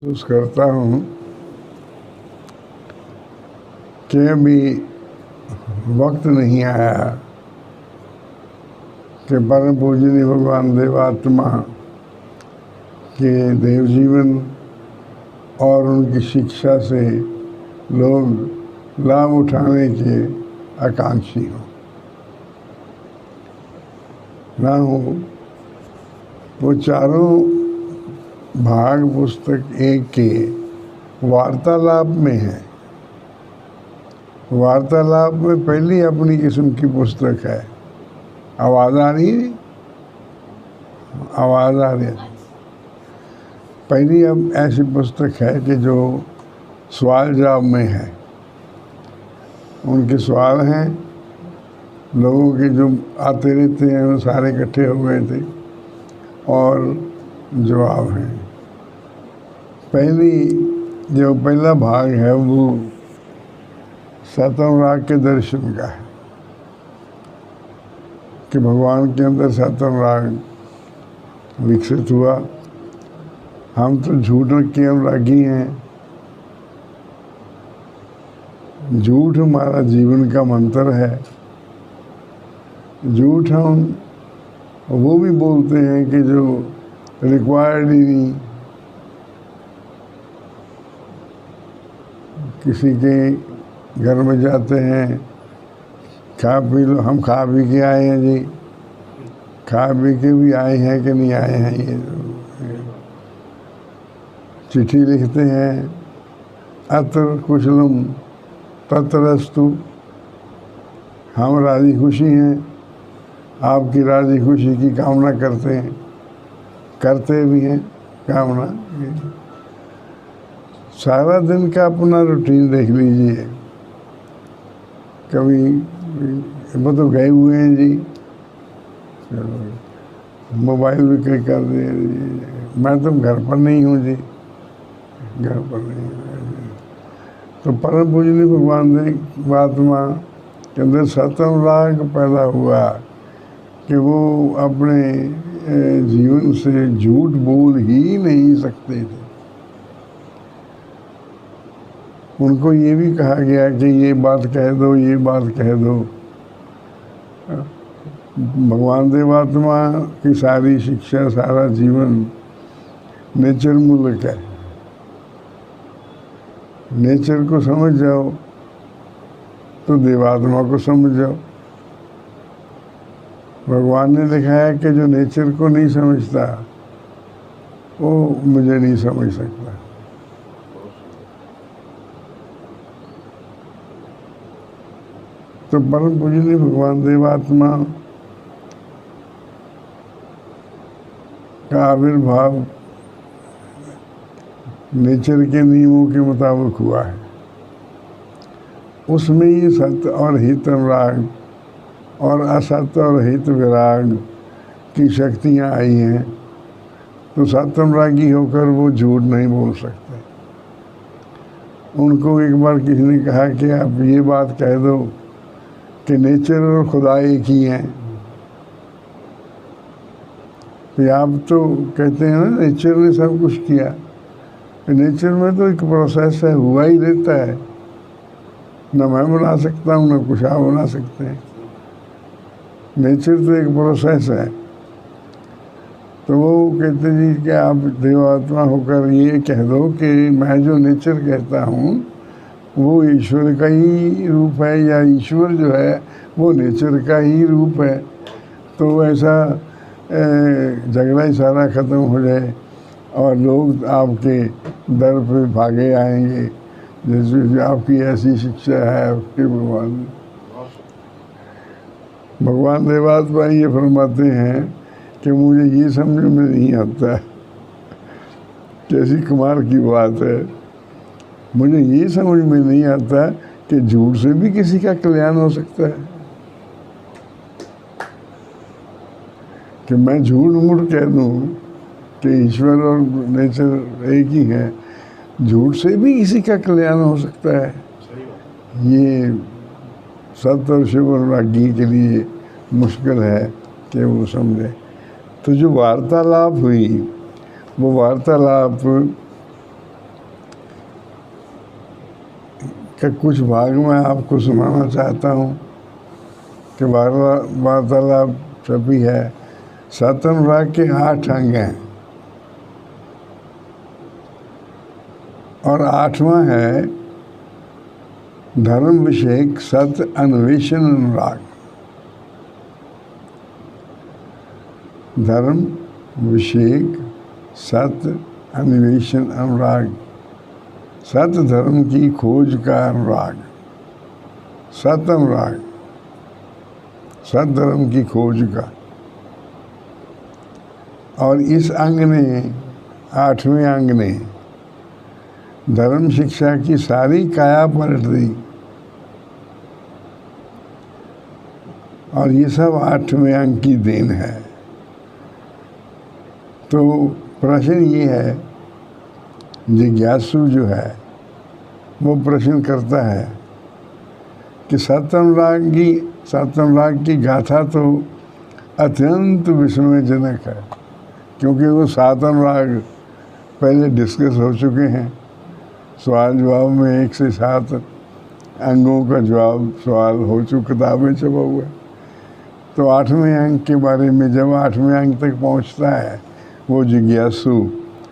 महसूस करता हूँ कि अभी वक्त नहीं आया कि परम पूजनीय भगवान देवात्मा के देव जीवन और उनकी शिक्षा से लोग लाभ उठाने के आकांक्षी हों ना हो। वो चारों भाग पुस्तक एक के वार्तालाप में है। वार्तालाप में पहली अपनी किस्म की पुस्तक है। आवाज़ आ रही है? आवाज़ आ रही है। पहली अब ऐसी पुस्तक है कि जो सवाल जवाब में है। उनके सवाल हैं, लोगों के जो आते रहते हैं वो सारे इकट्ठे हो गए थे और जवाब हैं। पहला भाग है वो सातवां राग के दर्शन का है कि भगवान के अंदर सातवां राग विकसित हुआ। हम तो झूठ के अनुरागी हैं। झूठ हमारा जीवन का मंत्र है। झूठ हम वो भी बोलते हैं कि जो रिक्वायर्ड ही नहीं। किसी के घर में जाते हैं, खा पी लो, हम खा पी के आए हैं जी, खा पी के भी आए हैं कि नहीं आए हैं। ये चिट्ठी लिखते हैं, अत्र कुशलम तत्रस्तु, हम राजी खुशी हैं, आपकी राजी खुशी की कामना करते हैं, करते भी हैं कामना। सारा दिन का अपना रूटीन देख लीजिए। कभी वो तो गए हुए हैं जी, मोबाइल भी क्लिक कर दिए, मैं तो घर पर नहीं हूँ जी, घर पर नहीं हूँ। तो परम पूजनीय भगवान देवात्मा के अंदर सातवां राग पैदा हुआ कि वो अपने जीवन से झूठ बोल ही नहीं सकते थे। उनको ये भी कहा गया कि ये बात कह दो, ये बात कह दो। भगवान देवात्मा की सारी शिक्षा, सारा जीवन नेचर मूलक है। नेचर को समझ जाओ तो देवात्मा को समझ जाओ। भगवान ने लिखा है कि जो नेचर को नहीं समझता वो मुझे नहीं समझ सकता। तो परम पूजनीय भगवान देवात्मा का आविर्भाव नेचर के नियमों के मुताबिक हुआ है। उसमें ये सत्य और हित अनुराग और असत्य और हित विराग की शक्तियाँ आई हैं। तो सत्यनुरागी होकर वो झूठ नहीं बोल सकते। उनको एक बार किसी ने कहा कि आप ये बात कह दो कि नेचर और खुदा एक ही हैं। तो आप तो कहते हैं ना नेचर ने सब कुछ किया। नेचर में तो एक प्रोसेस है, हुआ ही रहता है। न मैं बना सकता हूँ न कुछ आप बना सकते हैं। नेचर तो एक प्रोसेस है। तो वो कहते जी कि आप देवात्मा होकर ये कह दो कि मैं जो नेचर कहता हूँ वो ईश्वर का ही रूप है, या ईश्वर जो है वो नेचर का ही रूप है। तो ऐसा झगड़ा ही सारा ख़त्म हो जाए और लोग आपके दर पे भागे आएंगे। जैसे आपकी ऐसी शिक्षा है आपके भगवान देवात्मा ये फरमाते हैं कि मुझे ये समझ में नहीं आता। कैसी कमाल की बात है। मुझे ये समझ में नहीं आता कि झूठ से भी किसी का कल्याण हो सकता है। कि मैं झूठ मूठ कह दूँ कि ईश्वर और नेचर एक ही है, झूठ से भी किसी का कल्याण हो सकता है। ये सत्य और शिव अनुरागी के लिए मुश्किल है कि वो समझे। तो जो वार्तालाप हुई वो वार्तालाप का कुछ भाग मैं आपको सुनाना चाहता हूँ कि वार्तालाप छपी है। सातम राग के 8 अंग हैं और 8वां है धर्म विषयक सत्य अन्वेषण अनुराग। धर्म विषयक सत्य अन्वेषण अनुराग, सत्य धर्म की खोज का अनुराग, सतम राग, सत्य धर्म की खोज का। और इस अंग ने, 8वें अंग ने धर्म शिक्षा की सारी काया पलट दी। और ये सब 8वें अंग की देन है। तो प्रश्न ये है, जिज्ञासु जो है वो प्रश्न करता है कि सातम राग की गाथा तो अत्यंत विस्मयजनक है, क्योंकि वो सातम राग पहले डिस्कस हो चुके हैं। सवाल जवाब में 1 से 7 अंगों का जवाब सवाल हो चुका, किताबें छपा हुआ है। तो 8वें अंग के बारे में जब 8वें अंग तक पहुंचता है वो जिज्ञासु,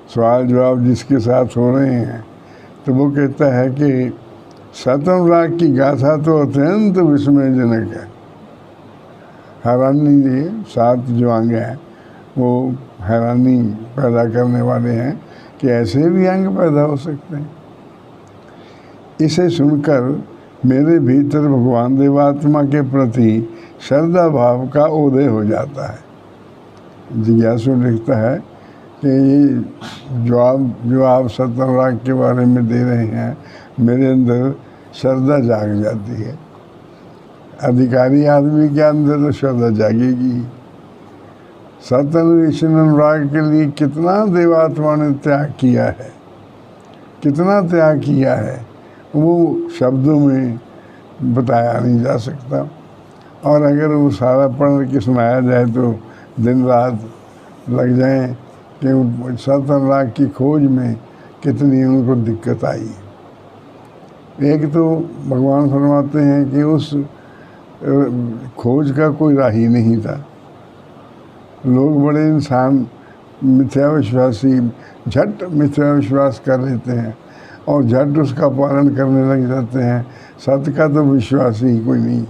सवाल जवाब जिसके साथ हो रहे हैं, तो वो कहता है कि सातम राग की गाथा तो अत्यंत विस्मयजनक है। हैरानी, ये 7 जो अंग हैं वो हैरानी पैदा करने वाले हैं कि ऐसे भी अंग पैदा हो सकते हैं। इसे सुनकर मेरे भीतर भगवान देवात्मा के प्रति श्रद्धा भाव का उदय हो जाता है। जिज्ञासु लिखता है कि ये जवाब जो आप सतम राग के बारे में दे रहे हैं, मेरे अंदर श्रद्धा जाग जाती है। अधिकारी आदमी के अंदर तो श्रद्धा जागेगी। सतन्वेषण अनुराग के लिए कितना देवात्मा ने त्याग किया है, कितना त्याग किया है, वो शब्दों में बताया नहीं जा सकता। और अगर वो सारा पढ़ के सुनाया जाए तो दिन रात लग जाए कि सातम राग की खोज में कितनी उनको दिक्कत आई। एक तो भगवान फरमाते हैं कि उस खोज का कोई राही नहीं था। लोग बड़े इंसान मिथ्या विश्वासी, झट मिथ्या विश्वास कर लेते हैं और झट उसका पालन करने लग जाते हैं। सत्य का तो विश्वास ही कोई नहीं।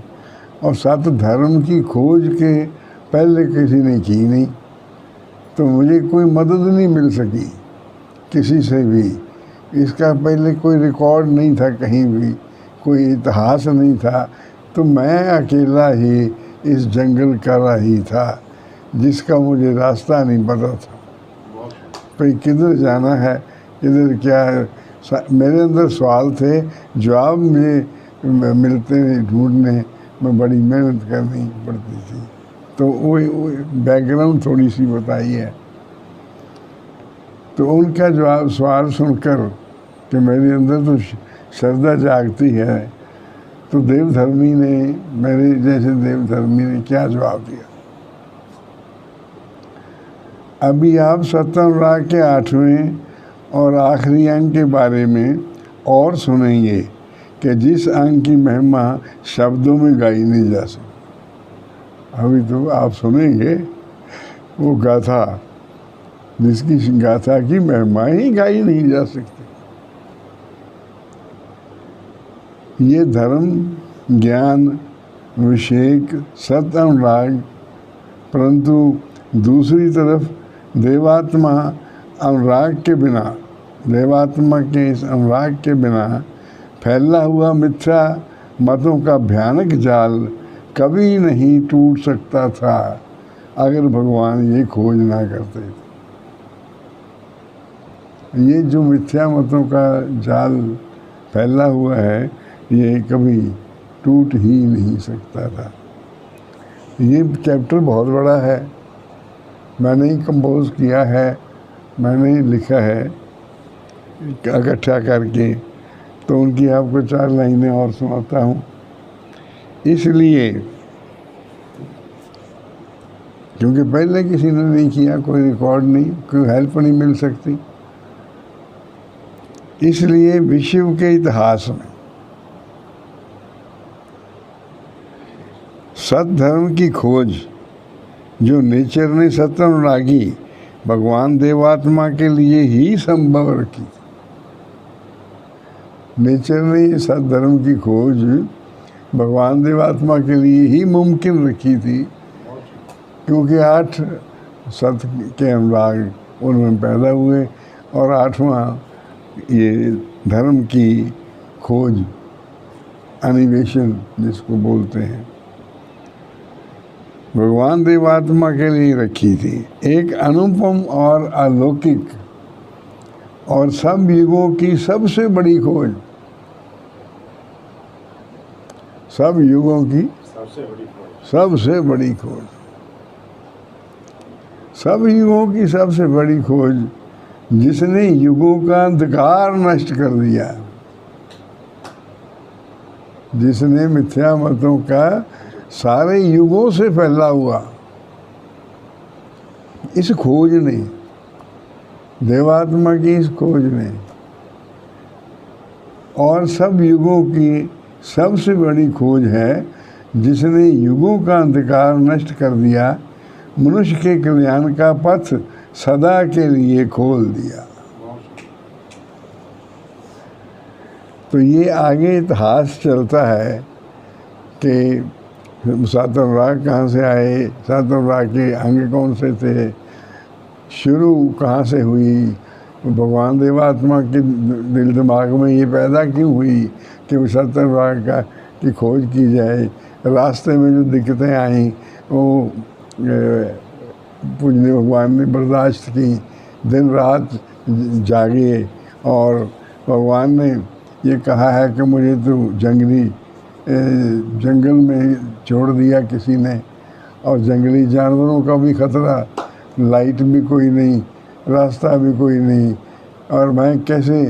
और सत्य धर्म की खोज के पहले किसी ने की नहीं, तो मुझे कोई मदद नहीं मिल सकी किसी से भी। इसका पहले कोई रिकॉर्ड नहीं था कहीं भी, कोई इतिहास नहीं था। तो मैं अकेला ही इस जंगल का राही था जिसका मुझे रास्ता नहीं पता था, भाई किधर जाना है, किधर क्या है। मेरे अंदर सवाल थे, जवाब मुझे मिलते ढूंढने में बड़ी मेहनत करनी पड़ती थी। तो वो बैकग्राउंड थोड़ी सी बताई है। तो उनका जवाब सवाल सुनकर कि मेरे अंदर तो श्रद्धा जागती है, तो देवधर्मी ने, मेरे जैसे देवधर्मी ने क्या जवाब दिया। अभी आप सतम राग के 8वें और आखिरी अंग के बारे में और सुनेंगे कि जिस अंग की महिमा शब्दों में गाई नहीं जा सकती। अभी तो आप सुनेंगे वो गाथा जिसकी गाथा की महिमा ही गाई नहीं जा सकती। ये धर्म ज्ञान विषयक सतम राग, परंतु दूसरी तरफ देवात्मा अनुराग के बिना, देवात्मा के इस अनुराग के बिना फैला हुआ मिथ्या मतों का भयानक जाल कभी नहीं टूट सकता था अगर भगवान ये खोज ना करते। ये जो मिथ्या मतों का जाल फैला हुआ है ये कभी टूट ही नहीं सकता था। ये चैप्टर बहुत बड़ा है, मैंने ही कंपोज किया है, मैंने ही लिखा है इकट्ठा करके। तो उनकी आपको 4 लाइनें और सुनाता हूँ। इसलिए क्योंकि पहले किसी ने नहीं किया, कोई रिकॉर्ड नहीं, कोई हेल्प नहीं मिल सकती, इसलिए विश्व के इतिहास में सत्धर्म की खोज जो नेचर ने सत्यानुरागी भगवान देवात्मा के लिए ही संभव रखी। नेचर ने ये सत्धर्म की खोज भगवान देवात्मा के लिए ही मुमकिन रखी थी, क्योंकि 8 सत्य के अनुराग उनमें पैदा हुए और 8वां ये धर्म की खोज, अन्वेषण जिसको बोलते हैं, भगवान देवात्मा के लिए रखी थी। एक अनुपम और अलौकिक और सब युगों की सबसे बड़ी खोज, सब युगों की सबसे बड़ी खोज, सब युगों की सबसे बड़ी खोज, जिसने युगों का अंधकार नष्ट कर दिया, जिसने मिथ्या मतों का सारे युगों से फैला हुआ इस खोज ने, देवात्मा की इस खोज ने, और सब युगों की सबसे बड़ी खोज है, जिसने युगों का अंधकार नष्ट कर दिया, मनुष्य के कल्याण का पथ सदा के लिए खोल दिया। तो ये आगे इतिहास चलता है कि सात अनुराग कहाँ से आए, सात अनुराग के अंग कौन से थे, शुरू कहाँ से हुई, भगवान देवात्मा के दिल दिमाग में ये पैदा क्यों हुई कि सात अनुराग का की खोज की जाए। रास्ते में जो दिक्कतें आईं वो पूजनीय भगवान ने बर्दाश्त की, दिन रात जागे, और भगवान ने ये कहा है कि मुझे तो जंगल में छोड़ दिया किसी ने, और जंगली जानवरों का भी खतरा, लाइट भी कोई नहीं, रास्ता भी कोई नहीं, और मैं कैसे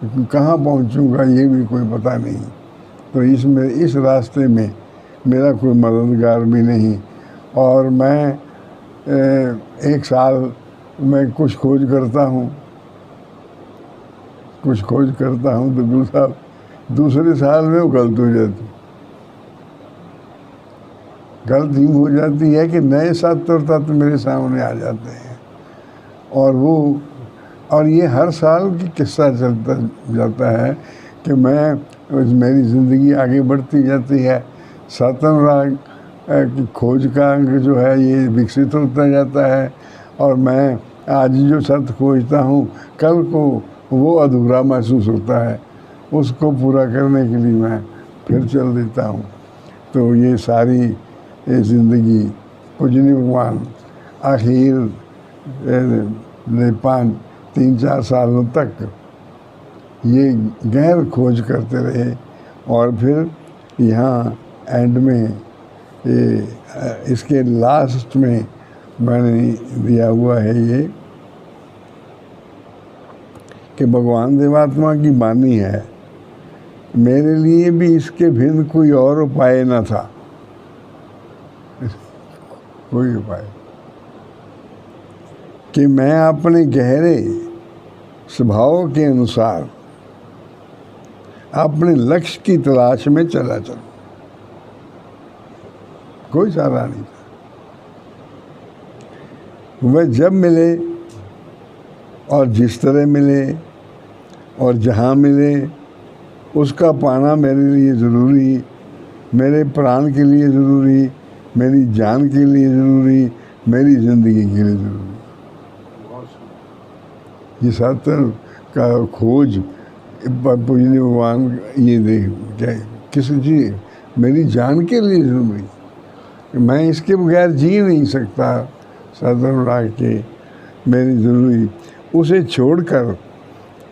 कहाँ पहुँचूँगा ये भी कोई पता नहीं। तो इसमें इस रास्ते में मेरा कोई मददगार भी नहीं, और मैं 1 साल में कुछ खोज करता हूँ तो दूसरे साल में वो गलत हो जाती। गलत यूँ हो जाती है कि नए सत्य और तत्व मेरे सामने आ जाते हैं, और ये हर साल की किस्सा चलता जाता है कि मेरी ज़िंदगी आगे बढ़ती जाती है, सात अनुराग की खोज का अंग जो है ये विकसित होता जाता है, और मैं आज जो सत्य खोजता हूँ कल को वो अधूरा महसूस होता है, उसको पूरा करने के लिए मैं फिर चल देता हूँ। तो ये सारी ज़िंदगी पूजनीय भगवान आखिर 3-4 सालों तक ये गहर खोज करते रहे, और फिर यहाँ एंड में इसके लास्ट में मैंने दिया हुआ है ये कि भगवान देवात्मा की वाणी है, मेरे लिए भी इसके भिन्न कोई और उपाय न था, कोई उपाय, कि मैं अपने गहरे स्वभाव के अनुसार अपने लक्ष्य की तलाश में चला चलूं, कोई सहारा नहीं था। वह जब मिले और जिस तरह मिले और जहाँ मिले उसका पाना मेरे लिए ज़रूरी, मेरे प्राण के लिए ज़रूरी, मेरी जान के लिए ज़रूरी, मेरी ज़िंदगी के लिए ज़रूरी। ये सत्य का खोज पूजनीय भगवान ये देख क्या किसी चीज़ मेरी जान के लिए ज़रूरी, मैं इसके बगैर जी नहीं सकता, सात अनुराग के मेरी ज़रूरी, उसे छोड़कर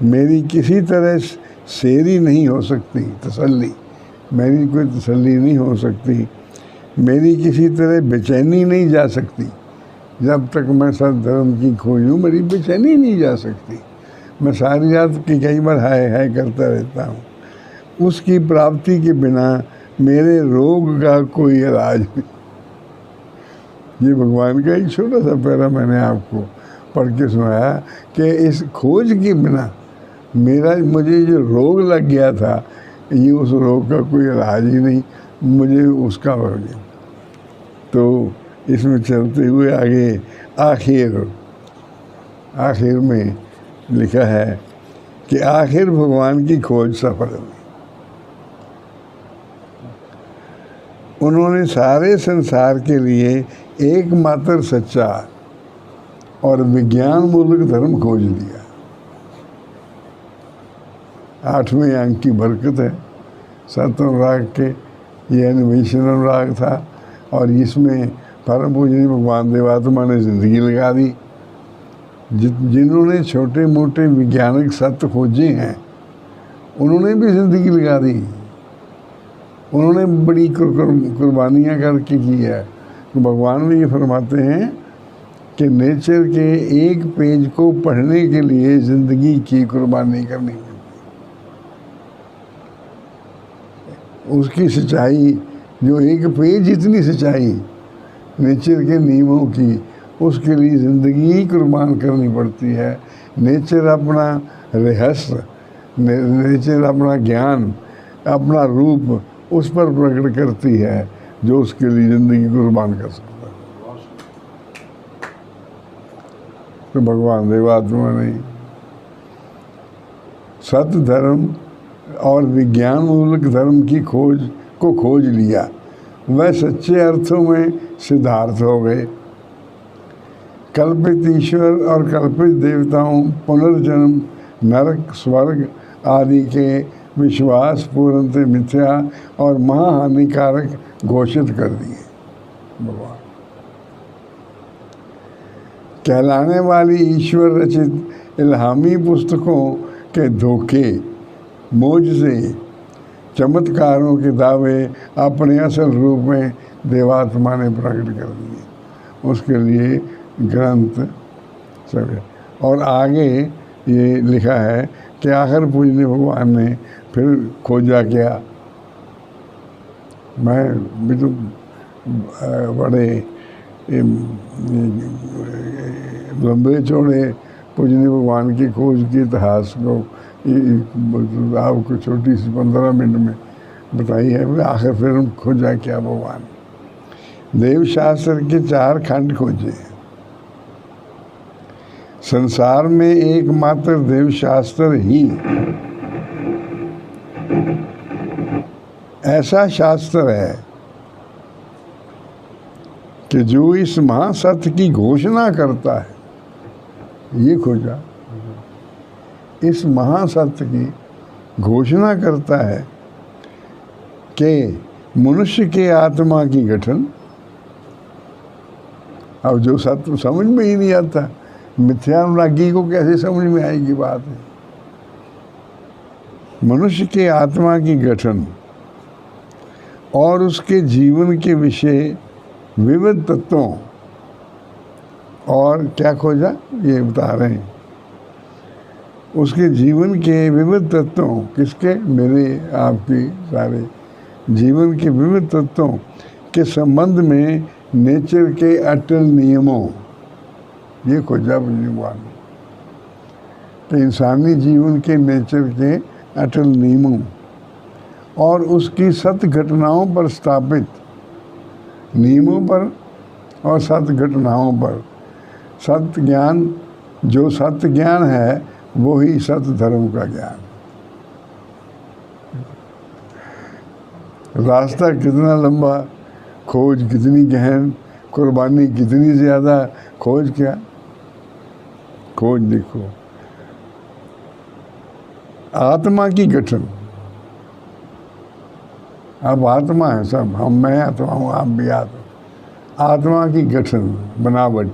मेरी किसी तरह सेरी नहीं हो सकती, तसल्ली, मेरी कोई तसल्ली नहीं हो सकती, मेरी किसी तरह बेचैनी नहीं जा सकती, जब तक मैं सत्धर्म की खोज हूँ मेरी बेचैनी नहीं जा सकती, मैं सारी रात की कई बार हाय करता रहता हूँ, उसकी प्राप्ति के बिना मेरे रोग का कोई इलाज नहीं। ये भगवान का एक छोटा सा पैरा मैंने आपको पढ़ के सुनाया कि इस खोज के बिना मुझे जो रोग लग गया था, ये उस रोग का कोई इलाज ही नहीं, मुझे उसका हो गया। तो इसमें चलते हुए आगे आखिर में लिखा है कि आखिर भगवान की खोज सफल हुई। उन्होंने सारे संसार के लिए एकमात्र सच्चा और विज्ञान मूलक धर्म खोज लिया। 8वें अंक की बरकत है। 7वें राग के ये अन्वेषण राग था और इसमें परम पूजनीय भगवान देवात्मा ने जिंदगी लगा दी। जिन्होंने छोटे मोटे वैज्ञानिक सत्य खोजे हैं उन्होंने भी जिंदगी लगा दी। उन्होंने बड़ी कुर्बानियाँ करके की है। तो भगवान भी ये फरमाते हैं कि नेचर के एक पेज को पढ़ने के लिए ज़िंदगी की कुर्बानी करनी पड़ती। उसकी सच्चाई जो एक पेज जितनी सच्चाई नेचर के नियमों की, उसके लिए ज़िंदगी कुर्बान करनी पड़ती है। नेचर अपना रहस्य, नेचर अपना ज्ञान, अपना रूप उस पर प्रकट करती है जो उसके लिए ज़िंदगी कुर्बान कर सकता है। तो भगवान देवात्मा ने सत्य धर्म और विज्ञान मूलक धर्म की खोज लिया। वह सच्चे अर्थों में सिद्धार्थ हो गए। कल्पित ईश्वर और कल्पित देवताओं, पुनर्जन्म, नरक, स्वर्ग आदि के विश्वास पूर्णतः मिथ्या और महाहानिकारक घोषित कर दिए। भगवान कहलाने वाली ईश्वर रचित इल्हामी पुस्तकों के धोखे, मोजज़े, चमत्कारों के दावे अपने असल रूप में देवात्मा ने प्रकट कर दिए। उसके लिए ग्रंथ सब। और आगे ये लिखा है कि आखिर पूजनीय भगवान ने फिर खोजा क्या। मैं भी तो बड़े लंबे चौड़े पूजनीय भगवान की खोज के इतिहास को आपको छोटी सी 15 मिनट में बताई है। आखिर फिर खोजा क्या भगवान। देवशास्त्र के 4 खंड खोजे। संसार में एकमात्र देवशास्त्र ही ऐसा शास्त्र है कि जो इस महासत्य की घोषणा करता है। ये खोजा, इस महासत्य की घोषणा करता है कि मनुष्य के आत्मा की गठन। अब जो सत्य समझ में ही नहीं आता, मिथ्यानुरागी को कैसे समझ में आएगी बात है। मनुष्य के आत्मा की गठन और उसके जीवन के विषय विविध तत्वों और क्या खोजा ये बता रहे हैं। उसके जीवन के विविध तत्वों, किसके, मेरे आपके सारे जीवन के विविध तत्वों के संबंध में नेचर के अटल नियमों, ये खोजा भगवान ने। तो इंसानी जीवन के नेचर के अटल नियमों और उसकी सत्य घटनाओं पर स्थापित नियमों पर और सत्य घटनाओं पर सत्य ज्ञान, जो सत्य ज्ञान है वो ही सत्य धर्म का ज्ञान। रास्ता कितना लंबा, खोज कितनी गहन, कुर्बानी कितनी ज़्यादा। खोज क्या, खोज देखो। आत्मा की गठन। अब आत्मा है सब, मैं आत्मा हूँ, आप भी आत्मा। आत्मा की गठन, बनावट।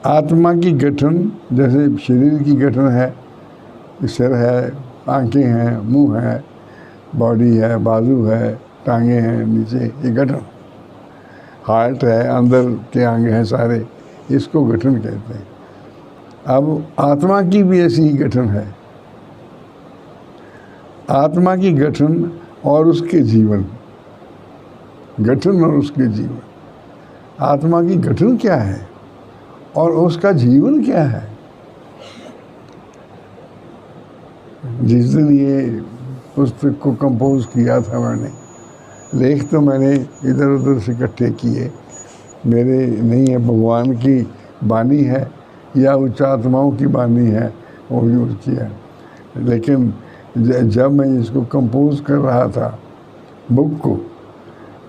आत्मा की गठन जैसे शरीर की गठन है, सिर है, आंखें हैं, मुंह है, बॉडी है, बाजू है, टांगे हैं नीचे, ये गठन। हार्ट है, अंदर के अंग हैं सारे, इसको गठन कहते हैं। अब आत्मा की भी ऐसी ही गठन है। आत्मा की गठन और उसके जीवन, गठन और उसके जीवन। आत्मा की गठन क्या है और उसका जीवन क्या है। जिस दिन ये पुस्तक को कंपोज किया था मैंने, लेख तो मैंने इधर उधर से इकट्ठे किए, मेरे नहीं है, भगवान की वाणी है या उच्च आत्माओं की वाणी है, वो यूज़ किया। लेकिन जब मैं इसको कंपोज कर रहा था बुक को,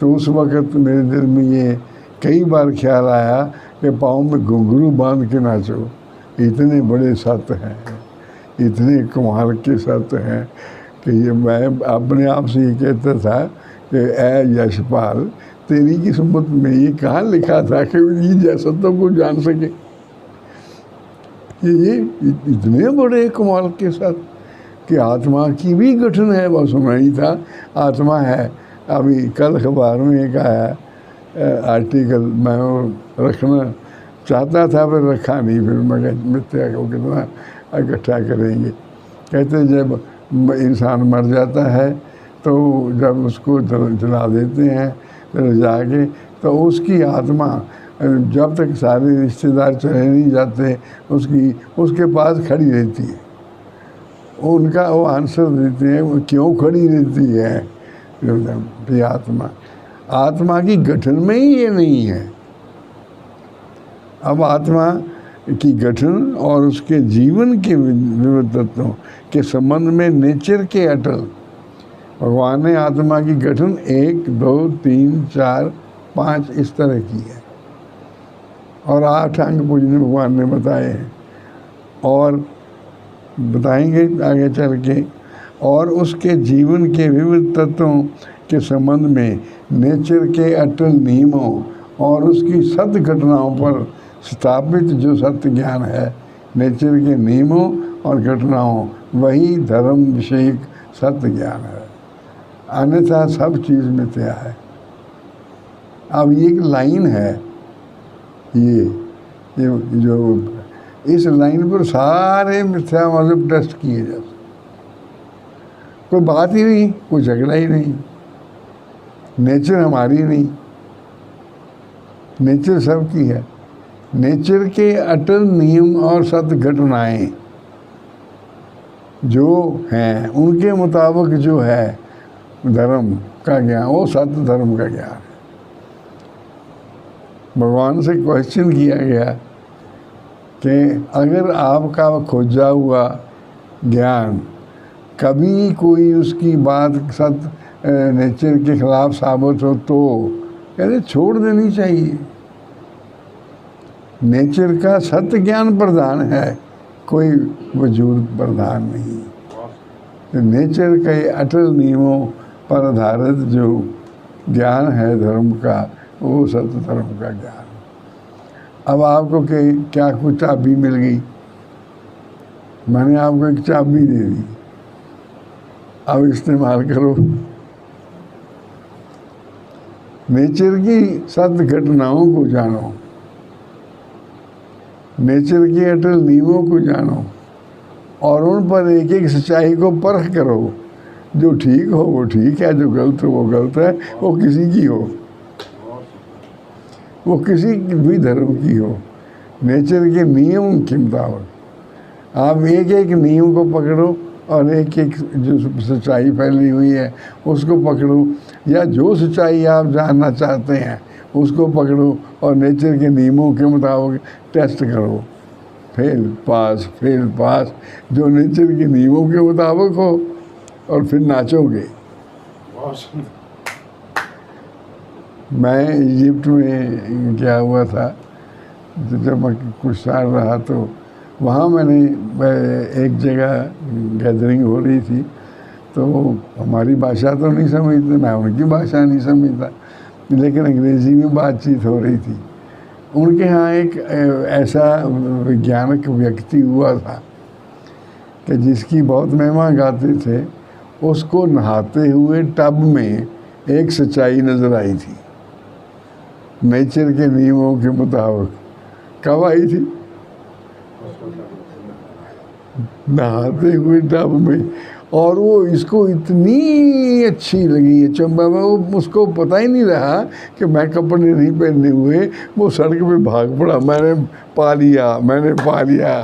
तो उस वक़्त मेरे दिल में ये कई बार ख्याल आया कि पाँव में घुंघरू बांध के नाचो, इतने बड़े सत्य हैं, इतने कमाल के सत्य हैं कि ये मैं अपने आप से ये कहता था कि ऐ यशपाल, तेरी किस्मत में ये कहाँ लिखा था कि ये जैसा तो को जान सके। ये इतने बड़े कमाल के साथ कि आत्मा की भी गठन है, बस सुना ही था आत्मा है। अभी कल अखबार में एक आया आर्टिकल, मैं वो रखना चाहता था पर रखा नहीं, फिर मैं मिथ्या को कितना इकट्ठा करेंगे। कहते जब इंसान मर जाता है तो जब उसको जला देते हैं तो जाके, तो उसकी आत्मा जब तक सारे रिश्तेदार चले नहीं जाते उसके पास खड़ी रहती है। उनका वो आंसर देते हैं वो क्यों खड़ी रहती है। आत्मा की गठन में ही ये नहीं है। अब आत्मा की गठन और उसके जीवन के विविध तत्वों के संबंध में नेचर के अटल, भगवान ने आत्मा की गठन 1, 2, 3, 4, 5 इस तरह की है और 8 अंग पूजन भगवान ने बताए हैं और बताएंगे आगे चल के। और उसके जीवन के विविध तत्वों के संबंध में नेचर के अटल नियमों और उसकी सत्य घटनाओं पर स्थापित जो सत्य ज्ञान है, नेचर के नियमों और घटनाओं, वही धर्म विषयक सत्य ज्ञान है। अन्यथा सब चीज़ मिथ्या है। अब ये एक लाइन है, ये जो इस लाइन पर सारे मिथ्या मजहब टेस्ट किए जाते, कोई बात ही नहीं, कोई झगड़ा ही नहीं, नेचर हमारी नहीं, नेचर सबकी है। नेचर के अटल नियम और सत्य घटनाएं जो हैं उनके मुताबिक जो है धर्म का ज्ञान, वो सत्य धर्म का ज्ञान है। भगवान से क्वेश्चन किया गया कि अगर आपका खोजा हुआ ज्ञान कभी कोई उसकी बात सत्य नेचर के खिलाफ साबित हो तो कहते छोड़ देनी चाहिए। नेचर का सत्य ज्ञान प्रधान है, कोई वजूद प्रधान नहीं। तो नेचर के अटल नियमों पर आधारित जो ज्ञान है धर्म का, वो सत्य धर्म का ज्ञान। अब आपको क्या कुछ चाबी मिल गई, मैंने आपको एक चाबी दे दी, अब इस्तेमाल करो। नेचर की सत्य घटनाओं को जानो, नेचर के अटल नियमों को जानो और उन पर एक एक सच्चाई को परख करो। जो ठीक हो वो ठीक है, जो गलत हो वो गलत है, वो किसी की हो, वो किसी भी धर्म की हो। नेचर के नियम के मुताबिक आप एक एक नियम को पकड़ो और एक एक जो सच्चाई फैली हुई है उसको पकड़ो, या जो सच्चाई आप जानना चाहते हैं उसको पकड़ो और नेचर के नियमों के मुताबिक टेस्ट करो। फेल पास, फेल पास, जो नेचर के नियमों के मुताबिक हो, और फिर नाचोगे। मैं इजिप्ट में क्या हुआ था, जब मैं कुछ साल रहा तो वहाँ मैंने एक जगह गैदरिंग हो रही थी, तो हमारी भाषा तो नहीं समझते, मैं उनकी भाषा नहीं समझता, लेकिन अंग्रेज़ी में बातचीत हो रही थी। उनके यहाँ एक ऐसा वैज्ञानिक व्यक्ति हुआ था कि जिसकी बहुत महिमा गाते थे, उसको नहाते हुए टब में एक सच्चाई नज़र आई थी नेचर के नियमों के मुताबिक। कब आई थी? नहाते हुए टब में, और वो इसको इतनी अच्छी लगी ये चंबा में, वो उसको पता ही नहीं रहा कि मैं कपड़े नहीं पहने हुए वो सड़क पे भाग पड़ा, मैंने पा लिया, मैंने पा लिया,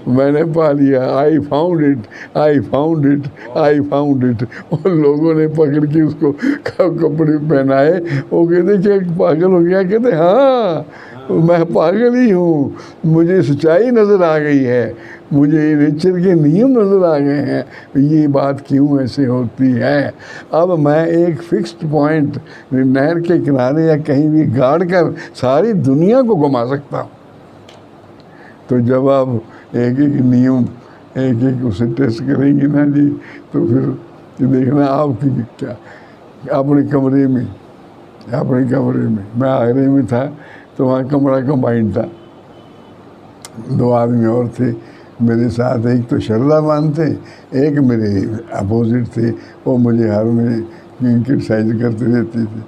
मैंने पा लिया, I found it, I found it, I found it. और लोगों ने पकड़ के उसको कपड़े पहनाए। वो कहते क्या पागल हो गया? कहते हाँ मैं पागल ही हूँ, मुझे सच्चाई नज़र आ गई है, मुझे नेचर के नियम नज़र आ गए हैं, ये बात क्यों ऐसे होती है। अब मैं एक फिक्स्ड पॉइंट नहर के किनारे या कहीं भी गाड़ कर सारी दुनिया को घुमा सकता हूँ। तो जब आप एक एक नियम एक एक उसे टेस्ट करेंगे ना जी, तो फिर देखना आपकी क्या अपने कमरे में मैं आगरे में था तो वहाँ कमरा कंबाइंड था, 2 आदमी और थे मेरे साथ, एक तो शरदाबान थे, एक मेरे अपोजिट थे, वो मुझे हर में क्रिटिसाइज करते रहती थी।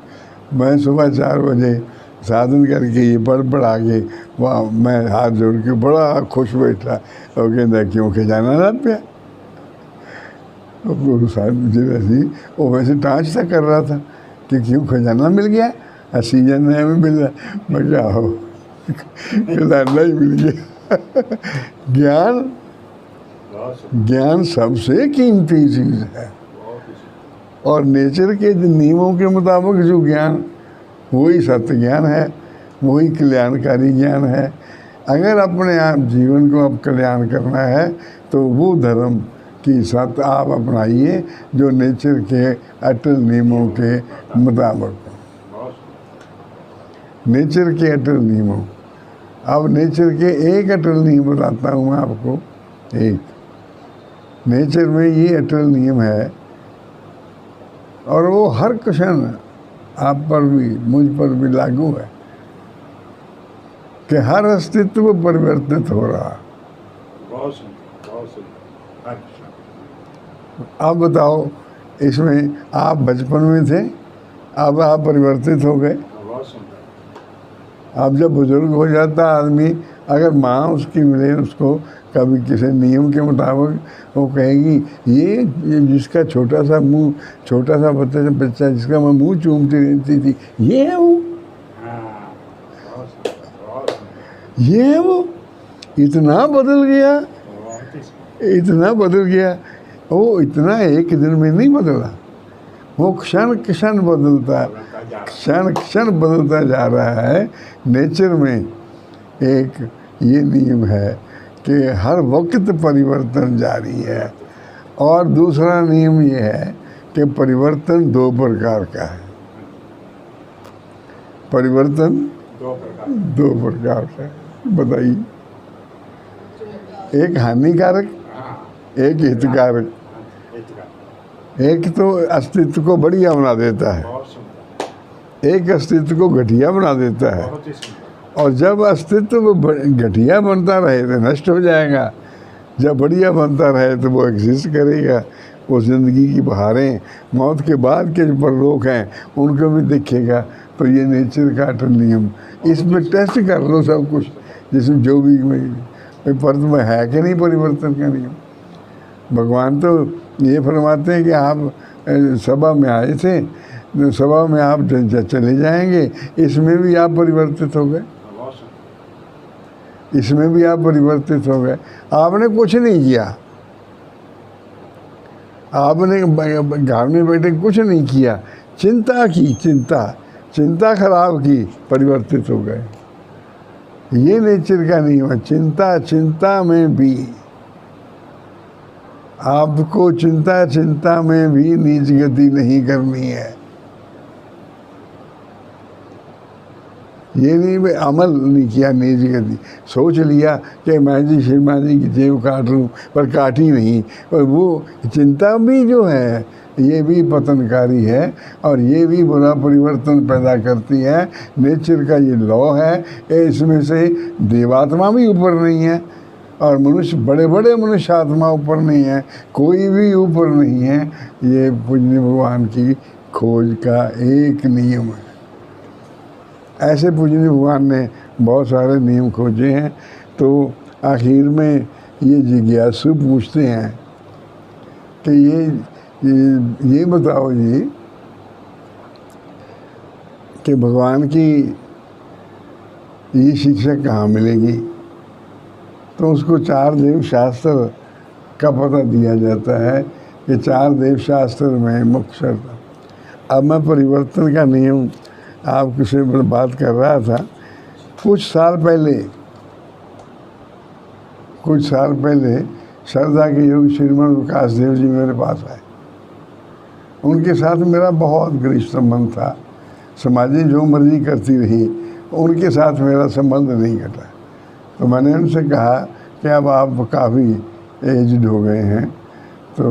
मैं सुबह 4 बजे साधन करके ये पढ़ा के वहाँ मैं हाथ जोड़ के बड़ा खुश बैठा और कहता क्यों खजाना ना पिया। वो वैसे टाँच सा कर रहा था कि क्यों खजाना मिल गया, सीजन में हमें मिल रहा, मैं क्या हो खजाना ही मिल गया। ज्ञान सबसे कीमती चीज़ है और नेचर के नियमों के मुताबिक जो ज्ञान वही सत्य ज्ञान है, वही कल्याणकारी ज्ञान है। अगर अपने आप जीवन को अब कल्याण करना है तो वो धर्म की सत्य आप अपनाइए जो नेचर के अटल नियमों के मुताबिक, नेचर के अटल नियमों। अब नेचर के एक अटल नियम बताता हूँ मैं आपको। एक नेचर में ये अटल नियम है और वो हर क्षण आप पर भी मुझ पर भी लागू है कि हर अस्तित्व परिवर्तित हो रहा। आप बताओ, इसमें आप बचपन में थे, अब आप परिवर्तित हो गए। अब जब बुजुर्ग हो जाता आदमी, अगर माँ उसकी मिले उसको कभी किसी नियम के मुताबिक, वो कहेगी ये जिसका छोटा सा बच्चा जिसका मैं मुँह चूमती रहती थी, ये है वो, ये है वो। इतना बदल गया, इतना बदल गया। वो इतना एक दिन में नहीं बदला, वो क्षण क्षण बदलता, क्षण क्षण बदलता जा रहा है। नेचर में एक ये नियम है कि हर वक्त परिवर्तन जारी है। और दूसरा नियम ये है कि परिवर्तन 2 प्रकार का है। परिवर्तन 2 प्रकार का है। बताइए, एक हानिकारक, एक हितकारक। एक तो अस्तित्व को बढ़िया बना देता है, एक अस्तित्व को घटिया बना देता है। और जब अस्तित्व घटिया बनता रहे तो नष्ट हो जाएगा, जब बढ़िया बनता रहे तो वो एग्जिस्ट करेगा। वो ज़िंदगी की बहारें, मौत के बाद के जो परलोक हैं उनको भी दिखेगा। तो ये नेचर का अटल नियम, इसमें टेस्ट कर लो सब कुछ, जिसमें जो भी परत में है कि नहीं परिवर्तन का नियम। भगवान तो ये फरमाते हैं कि आप सभा में आए थे, सभा में आप चले जाएंगे, इसमें भी आप परिवर्तित हो गए, इसमें भी आप परिवर्तित हो गए। आपने कुछ नहीं किया, आपने घर में बैठे कुछ नहीं किया, चिंता की, चिंता खराब की, परिवर्तित हो गए। ये नेचर का नियम है। चिंता में भी आपको चिंता में भी नीच गति नहीं करनी है। ये नहीं भाई अमल नहीं किया नीच गति, सोच लिया कि मैं जी शर्मा जी की जेब काट लूँ, पर काटी नहीं। और वो चिंता भी जो है ये भी पतनकारी है और ये भी बुरा परिवर्तन पैदा करती है। नेचर का ये लॉ है। इसमें से देवात्मा भी ऊपर नहीं है और मनुष्य, बड़े बड़े मनुष्य आत्मा ऊपर नहीं है, कोई भी ऊपर नहीं है। ये पूज्य भगवान की खोज का एक नियम है। ऐसे पूज्य भगवान ने बहुत सारे नियम खोजे हैं। तो आखिर में ये जिज्ञासु पूछते हैं कि ये बताओ जी कि भगवान की ये शिक्षा कहाँ मिलेगी? तो उसको चार देव शास्त्र का पता दिया जाता है कि चार देव शास्त्र में मुख्य शर्त। अब मैं परिवर्तन का नियम आपके से बात कर रहा था। कुछ साल पहले श्रद्धा के योग श्रीमन विकास देव जी मेरे पास आए। उनके साथ मेरा बहुत घनिष्ठ संबंध था। समाजी जो मर्जी करती रही, उनके साथ मेरा संबंध नहीं घटा। तो मैंने उनसे कहा कि अब आप काफ़ी एज्ड हो गए हैं, तो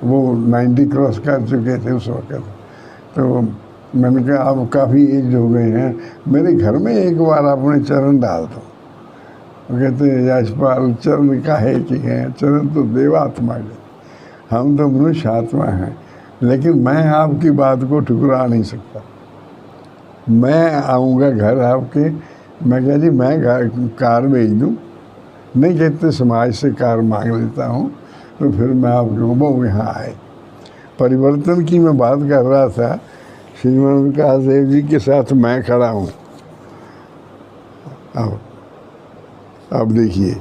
वो 90 क्रॉस कर चुके थे उस वक्त। तो मैंने कहा आप काफ़ी एज्ड हो गए हैं, मेरे घर में एक बार अपने चरण डाल दो। वो कहते यशपाल, चरण काहे की हैं, चरण तो देवात्मा के, हम तो मनुष्य आत्मा हैं। लेकिन मैं आपकी बात को ठुकरा नहीं सकता। मैं आऊँगा घर आपके, मैं कहा जी मैं कार भेज दूँ? नहीं कहते समाज से कार मांग लेता हूँ। तो फिर मैं आपके वो यहाँ आए। परिवर्तन की मैं बात कर रहा था। श्रीमान विकास देव जी के साथ मैं खड़ा हूँ। अब देखिए,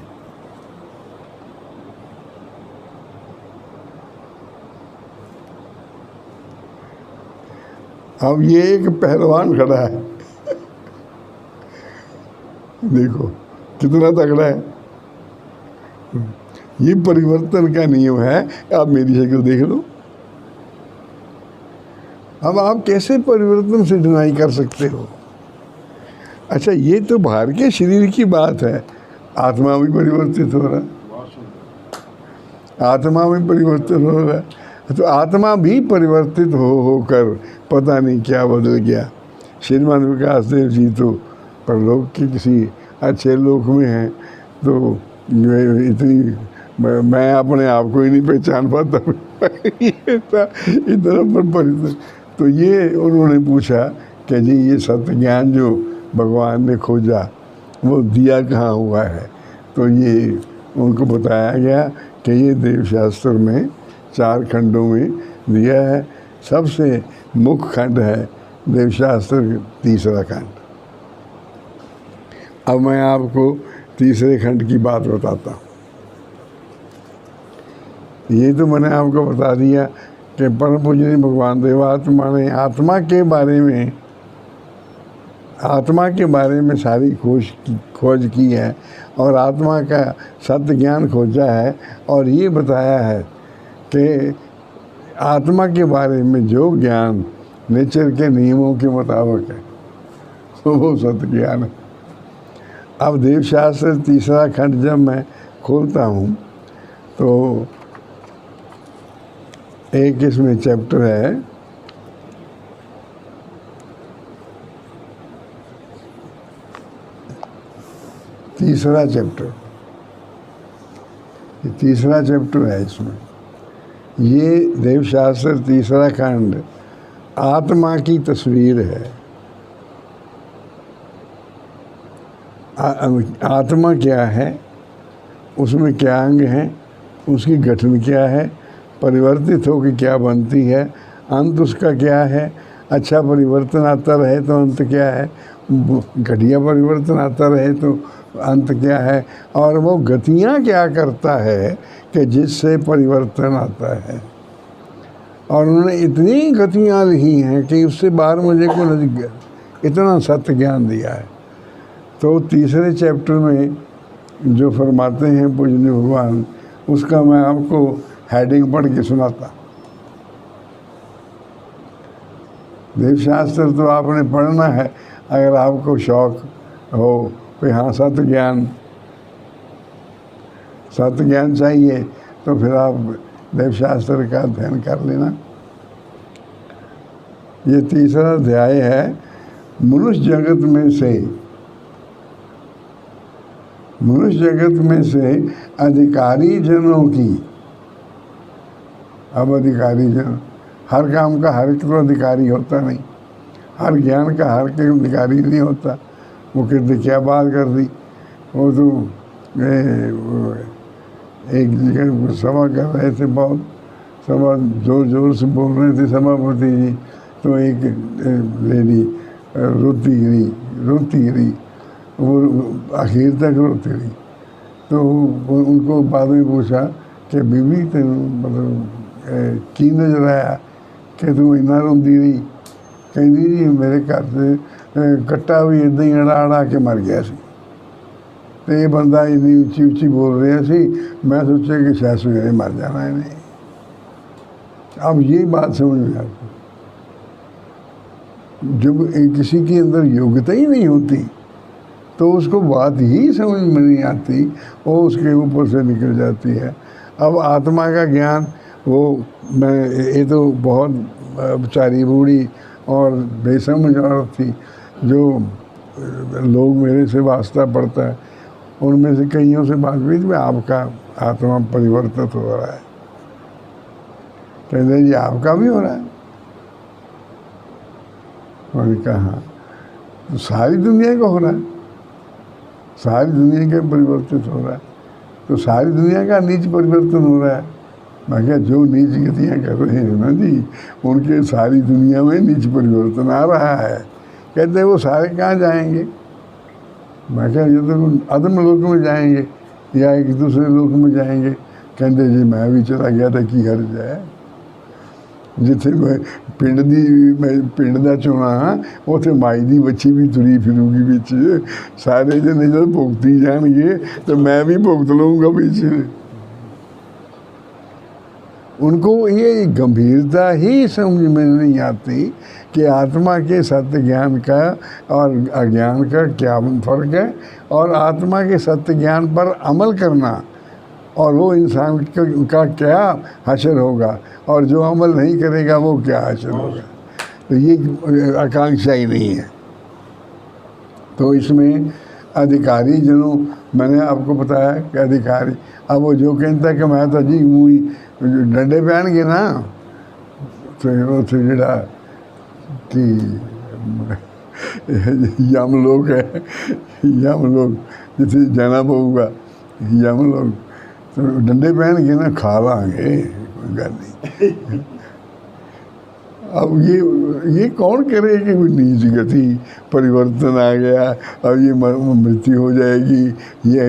अब ये एक पहलवान खड़ा है। देखो कितना तगड़ा है। ये परिवर्तन का नियम है। आप मेरी शक्ल देख लो। अब आप कैसे परिवर्तन से डिनाई कर सकते हो? अच्छा, ये तो बाहर के शरीर की बात है। आत्मा भी परिवर्तित हो रहा है, आत्मा भी परिवर्तित हो रहा है। तो आत्मा भी परिवर्तित होकर पता नहीं क्या बदल गया। श्रीमान विकास देव जी तो परलोक के किसी अच्छे लोक में हैं। तो मैं अपने आप को ही नहीं पहचान पाता। इतना परिवर्तन। तो ये उन्होंने पूछा कि जी ये सत्य ज्ञान जो भगवान ने खोजा वो दिया कहाँ हुआ है? तो ये उनको बताया गया कि ये देवशास्त्र में 4 खंडों में दिया है। सबसे मुख्य खंड है देवशास्त्र 3रा खंड। अब मैं आपको 3रे खंड की बात बताता हूँ। ये तो मैंने आपको बता दिया कि परम पूजनीय भगवान देवात्मा ने आत्मा के बारे में सारी खोज की है और आत्मा का सत्य ज्ञान खोजा है। और ये बताया है कि आत्मा के बारे में जो ज्ञान नेचर के नियमों के मुताबिक है वो सत्य ज्ञान है। अब देवशास्त्र 3रा खंड जब मैं खोलता हूँ तो एक इसमें चैप्टर है, तीसरा चैप्टर है इसमें। ये देवशास्त्र 3रा खंड आत्मा की तस्वीर है। आत्मा क्या है, उसमें क्या अंग हैं, उसकी गठन क्या है, परिवर्तित होकर क्या बनती है, अंत उसका क्या है। अच्छा परिवर्तन आता रहे तो अंत क्या है, घटिया परिवर्तन आता रहे तो अंत क्या है, और वो गतियाँ क्या करता है कि जिससे परिवर्तन आता है। और उन्होंने इतनी गतियाँ लिखी हैं कि उससे बाहर मुझे को नहीं, इतना सत्य ज्ञान दिया है। तो 3रे चैप्टर में जो फरमाते हैं पूजनीय भगवान, उसका मैं आपको हेडिंग पढ़ के सुनाता। देवशास्त्र तो आपने पढ़ना है अगर आपको शौक हो कि हाँ सत्य ज्ञान चाहिए तो फिर आप देवशास्त्र का अध्ययन कर लेना। ये 3रा अध्याय है मनुष्य जगत में से अधिकारी जनों की। अब अधिकारी जन, हर काम का हर एक तो अधिकारी होता नहीं, हर ज्ञान का हर एक अधिकारी नहीं होता। वो कहते क्या बात कर दी, वो तो एक जगह सभा कर रहे थे बहुत, सभा जोर जोर से बोल रहे थे सभापति जी, तो एक लेडी रोती गिरी, वो आखिर तक रोती रही। तो उनको बाद में पूछा कि बीबी तेन मतलब की नजर आया कि तू इन्ना रोंदी रही? कहती जी मेरे घर से कट्टा भी इदा ही अड़ा अड़ा के मर गया सी, तो ये बंदा इन्नी उच्ची उच्ची बोल रहा सी, मैं सोचा कि शायद सवेरे मर जाना है नहीं। अब ये बात समझ में आती, जब किसी के अंदर योग्यता ही नहीं होती तो उसको बात ही समझ में नहीं आती, वो उसके ऊपर से निकल जाती है। अब आत्मा का ज्ञान, वो मैं ये तो बहुत बेचारी बूढ़ी और बेसमझ औरत थी, जो लोग मेरे से वास्ता पड़ता है, उनमें से कईयों से बात हुई थी, आपका आत्मा परिवर्तित हो रहा है। कहते जी आपका भी हो रहा है? मैंने कहा हाँ। तो सारी दुनिया का हो रहा है, सारी दुनिया का परिवर्तित हो रहा है, तो सारी दुनिया का नीच परिवर्तन हो रहा है। मैं क्या जो नीच गतियाँ कर रहे हैं ना जी, उनके सारी दुनिया में नीच परिवर्तन आ रहा है। कहते हैं वो सारे कहाँ जाएंगे? मैं क्या ये तो अदम लोक में जाएंगे या एक दूसरे लोक में जाएंगे। कहते जी मैं भी चला गया था की हर जाए, जिथे मैं पिंड दा चुना उत्थे माई दी बच्ची भी तुरी फिरूगी बिच, सारे जने जब भुगती जाएंगे तो मैं भी भुगत लूँगा पीछे। उनको ये गंभीरता ही समझ में नहीं आती कि आत्मा के सत्य ज्ञान का और अज्ञान का क्या फर्क है, और आत्मा के सत्य ज्ञान पर अमल करना और वो इंसान का क्या हासिल होगा, और जो अमल नहीं करेगा वो क्या हासिल होगा। तो ये आकांक्षा ही नहीं है। तो इसमें अधिकारी जनों, मैंने आपको बताया कि अधिकारी, अब वो जो कहता है कि मैं तो जी मुँह डंडे पहन ना, तो जड़ा कि यम लोग है, यम लोग जिसे जाना पड़ेगा, यम लोग तो डंडे पहन के ना खा लाँगे, कोई गल नहीं। अब ये कौन करे कि कोई नीच गति परिवर्तन आ गया, अब ये मृत्यु हो जाएगी, ये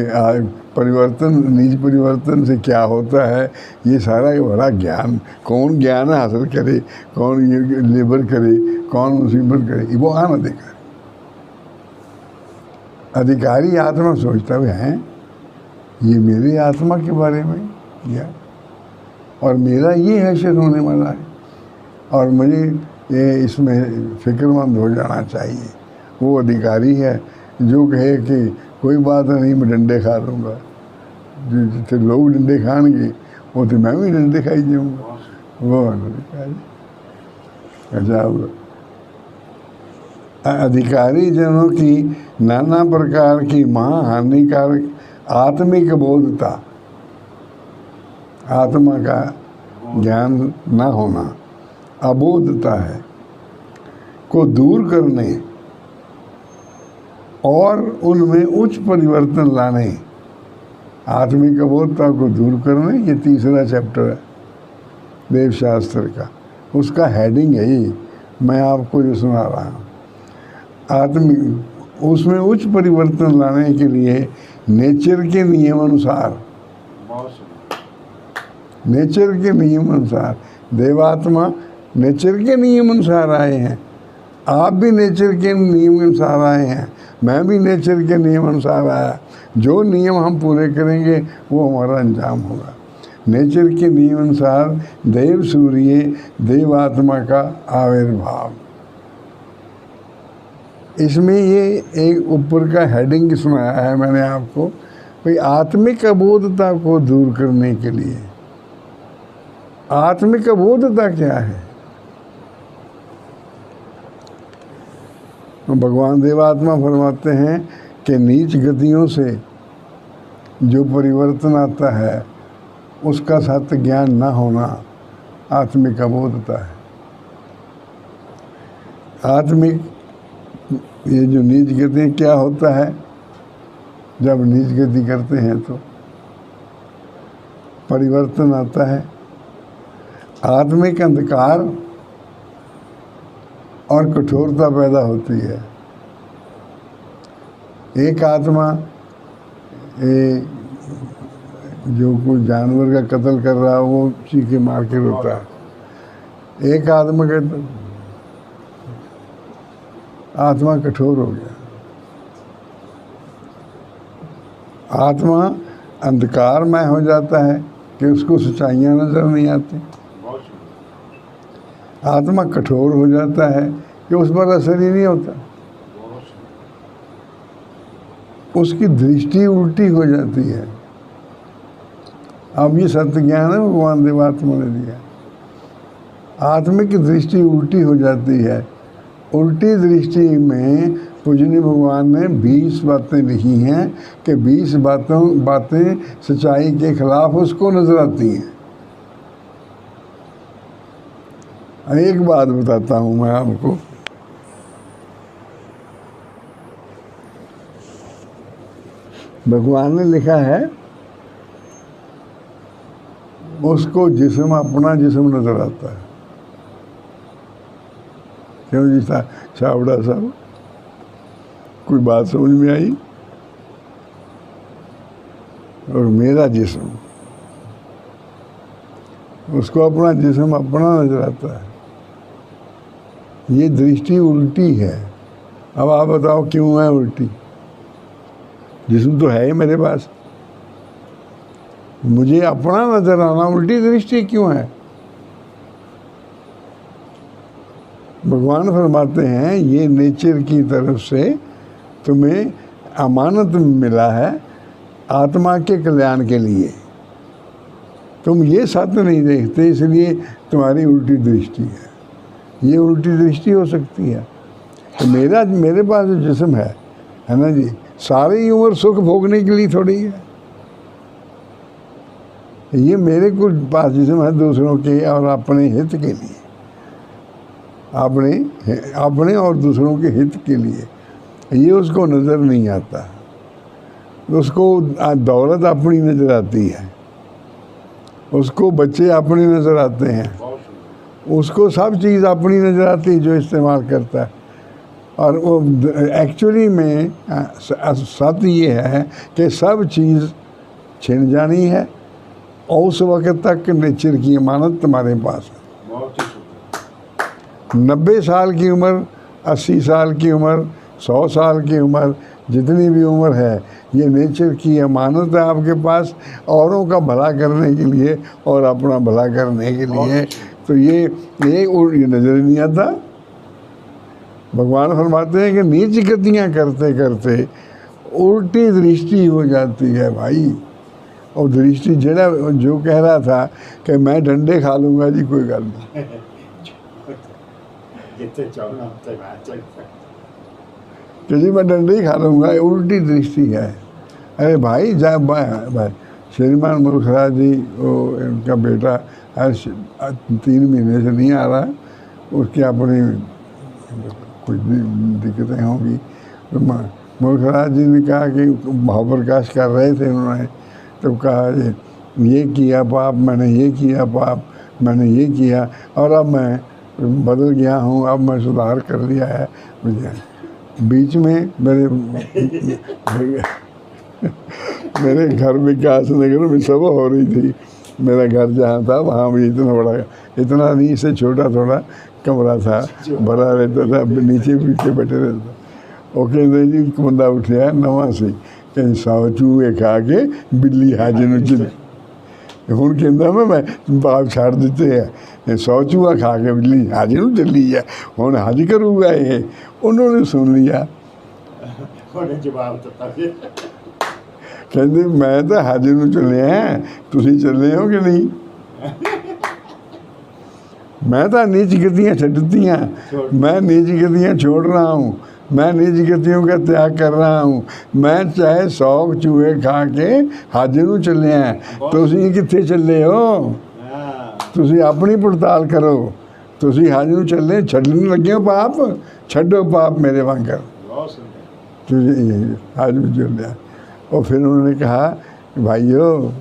परिवर्तन, नीच परिवर्तन से क्या होता है, ये सारा बड़ा ज्ञान, कौन ज्ञान हासिल करे, कौन ये लेबर करे, कौन मुसीबत करे, वो आना देखा। अधिकारी आत्मा सोचता हुआ है ये मेरी आत्मा के बारे में किया और मेरा ये हैसियत होने वाला है, और मुझे ये इसमें फिक्रमंद हो जाना चाहिए। वो अधिकारी है जो कहे कि कोई बात नहीं मैं डंडे खा लूँगा, जितने लोग डंडे खाएंगे वो तो मैं भी डंडे खाई जाऊँगा, वो अधिकारी। अच्छा, अधिकारी जनों की नाना प्रकार की महा हानिकारक आत्मिक बोधता, आत्मा का ज्ञान न होना, अबोधता है, को दूर करने और उनमें उच्च परिवर्तन लाने। आत्मिक अबोधता को दूर करने, ये तीसरा चैप्टर है देवशास्त्र का, उसका हेडिंग है ये, मैं आपको जो सुना रहा हूँ। आत्मिक, उसमें उच्च परिवर्तन लाने के लिए नेचर के नियम अनुसार, नेचर के नियम अनुसार, देवात्मा नेचर के नियम अनुसार आए हैं, आप भी नेचर के नियम अनुसार आए हैं, मैं भी नेचर के नियम अनुसार आया। जो नियम हम पूरे करेंगे वो हमारा अंजाम होगा। नेचर के नियम अनुसार देव सूर्य देवात्मा का आविर्भाव। इसमें ये एक ऊपर का हेडिंग सुनाया है मैंने आपको, भाई आत्मिक अबोधता को दूर करने के लिए। आत्मिक अबोधता क्या है? भगवान देवात्मा फरमाते हैं कि नीच गतियों से जो परिवर्तन आता है उसका सत्य ज्ञान न होना आत्मिक अबोधता है। आत्मिक, ये जो नीच गति क्या होता है, जब नीच गति करते हैं तो परिवर्तन आता है। आत्मिक अंधकार और कठोरता पैदा होती है। एक आत्मा जो कोई जानवर का कत्ल कर रहा है वो चीखे मार के रोता है। एक आत्मा के आत्मा कठोर हो गया। आत्मा अंधकारमय हो जाता है कि उसको सच्चाइयाँ नजर नहीं आती। आत्मा कठोर हो जाता है कि उस पर असर ही नहीं होता, उसकी दृष्टि उल्टी हो जाती है। अब ये सत्य ज्ञान है भगवान देवात्मा ने दिया। आत्मा की दृष्टि उल्टी हो जाती है। उल्टी दृष्टि में पूजनीय भगवान ने 20 बातें लिखी हैं कि 20 बातें सच्चाई के खिलाफ उसको नजर आती हैं। एक बात बताता हूँ मैं आपको। भगवान ने लिखा है उसको जिस्म अपना जिस्म नजर आता है। क्यों जी छावड़ा साहब, कोई बात समझ में आई? और मेरा जिस्म, उसको अपना जिस्म अपना नजर आता है। ये दृष्टि उल्टी है। अब आप बताओ क्यों है उल्टी? जिस्म तो है ही मेरे पास, मुझे अपना नजर आना उल्टी दृष्टि क्यों है? भगवान फरमाते हैं ये नेचर की तरफ से तुम्हें अमानत मिला है आत्मा के कल्याण के लिए। तुम ये सत्य नहीं देखते, इसलिए तुम्हारी उल्टी दृष्टि है। ये उल्टी दृष्टि हो सकती है। तो मेरे पास जो जिस्म है ना जी, सारी उम्र सुख भोगने के लिए थोड़ी है। ये मेरे को पास जिस्म है दूसरों के और अपने हित के लिए, अपने और दूसरों के हित के लिए। ये उसको नज़र नहीं आता। उसको दौलत अपनी नज़र आती है, उसको बच्चे अपने नज़र आते हैं, उसको सब चीज़ अपनी नज़र आती है जो इस्तेमाल करता है। और वो एक्चुअली में सत्य ये है कि सब चीज़ छिन जानी है और उस वक्त तक नेचर की अमानत तुम्हारे पास है। 90 साल की उम्र, 80 साल की उम्र, 100 साल की उम्र, जितनी भी उम्र है, ये नेचर की अमानत है आपके पास, औरों का भला करने के लिए और अपना भला करने के लिए। तो ये नज़र नहीं आता। भगवान फरमाते हैं कि नीच गतियाँ करते करते उल्टी दृष्टि हो जाती है भाई। और दृष्टि जो कह रहा था कि मैं डंडे खा लूँगा जी, कोई गल नहीं, कि जी मैं डंडे ही खा लूँगा, उल्टी दृष्टि है। अरे भाई भाई श्रीमान मुल्खराज जी, वो इनका बेटा 3 महीने से नहीं आ रहा, उसकी अपनी कुछ दिक्कतें होंगी। तो मुल्खराज जी ने कहा कि भाव प्रकाश कर रहे थे उन्होंने, तो कहा ये किया पाप, मैंने ये किया पाप, मैंने ये किया और अब मैं बदल गया हूँ, अब मैं सुधार कर लिया है मुझे। बीच में मेरे घर विकास नगर में सभा हो रही थी। मेरा घर जहाँ था वहाँ भी इतना नहीं से छोटा थोड़ा कमरा था, भरा रहता था, नीचे पीछे बैठे रहता था। वो कहते जी एक बंदा उठा नवा से, कहीं 100 चूहे खा के बिल्ली हाजी ਨੂੰ चली। ਹੁਣ ਕਹਿੰਦਾ ਮੈਂ ਬਾਪ ਛੱਡ ਦਿੱਤੇ ਹੈ, 100 ਚੂਹਾ ਖਾ ਕੇ ਬਿੱਲੀ ਹਾਜੀ ਨੂੰ ਚੱਲੀ ਹੈ, ਹੁਣ ਹਾਜੀ ਕਰੂਗਾ ਇਹ। ਉਹਨਾਂ ਨੇ ਸੁਣ ਲਿਆ, ਉਹਨੇ ਜਵਾਬ ਦਿੱਤਾ ਜੀ, ਕਹਿੰਦੇ ਮੈਂ ਤਾਂ ਹਾਜੀ ਨੂੰ ਚੱਲਿਆ, ਤੁਸੀਂ ਚੱਲੇ ਹੋ ਕਿ ਨਹੀਂ? मैं तो नीच गतियाँ छटतियाँ, मैं नीच गतियाँ छोड़ रहा हूँ, मैं नीच गतियों का त्याग कर रहा हूँ। मैं चाहे 100 चूहे खा के हाजिर ਨੂੰ ਚੱਲੇ हैं, ਤੁਸੀਂ ਕਿੱਥੇ ਚੱਲੇ ਹੋ? ਤੁਸੀਂ ਆਪਣੀ ਪੜਤਾਲ ਕਰੋ। ਤੁਸੀਂ ਹਾजिर ਨੂੰ ਚੱਲੇ, ਛੱਡਣ ਲੱਗੇ ਹੋ ਪਾਪ, ਛੱਡੋ पाप मेरे वांगर। हाजिर ਨੂੰ ਚੱਲਿਆ। और फिर उन्होंने कहा भाइयों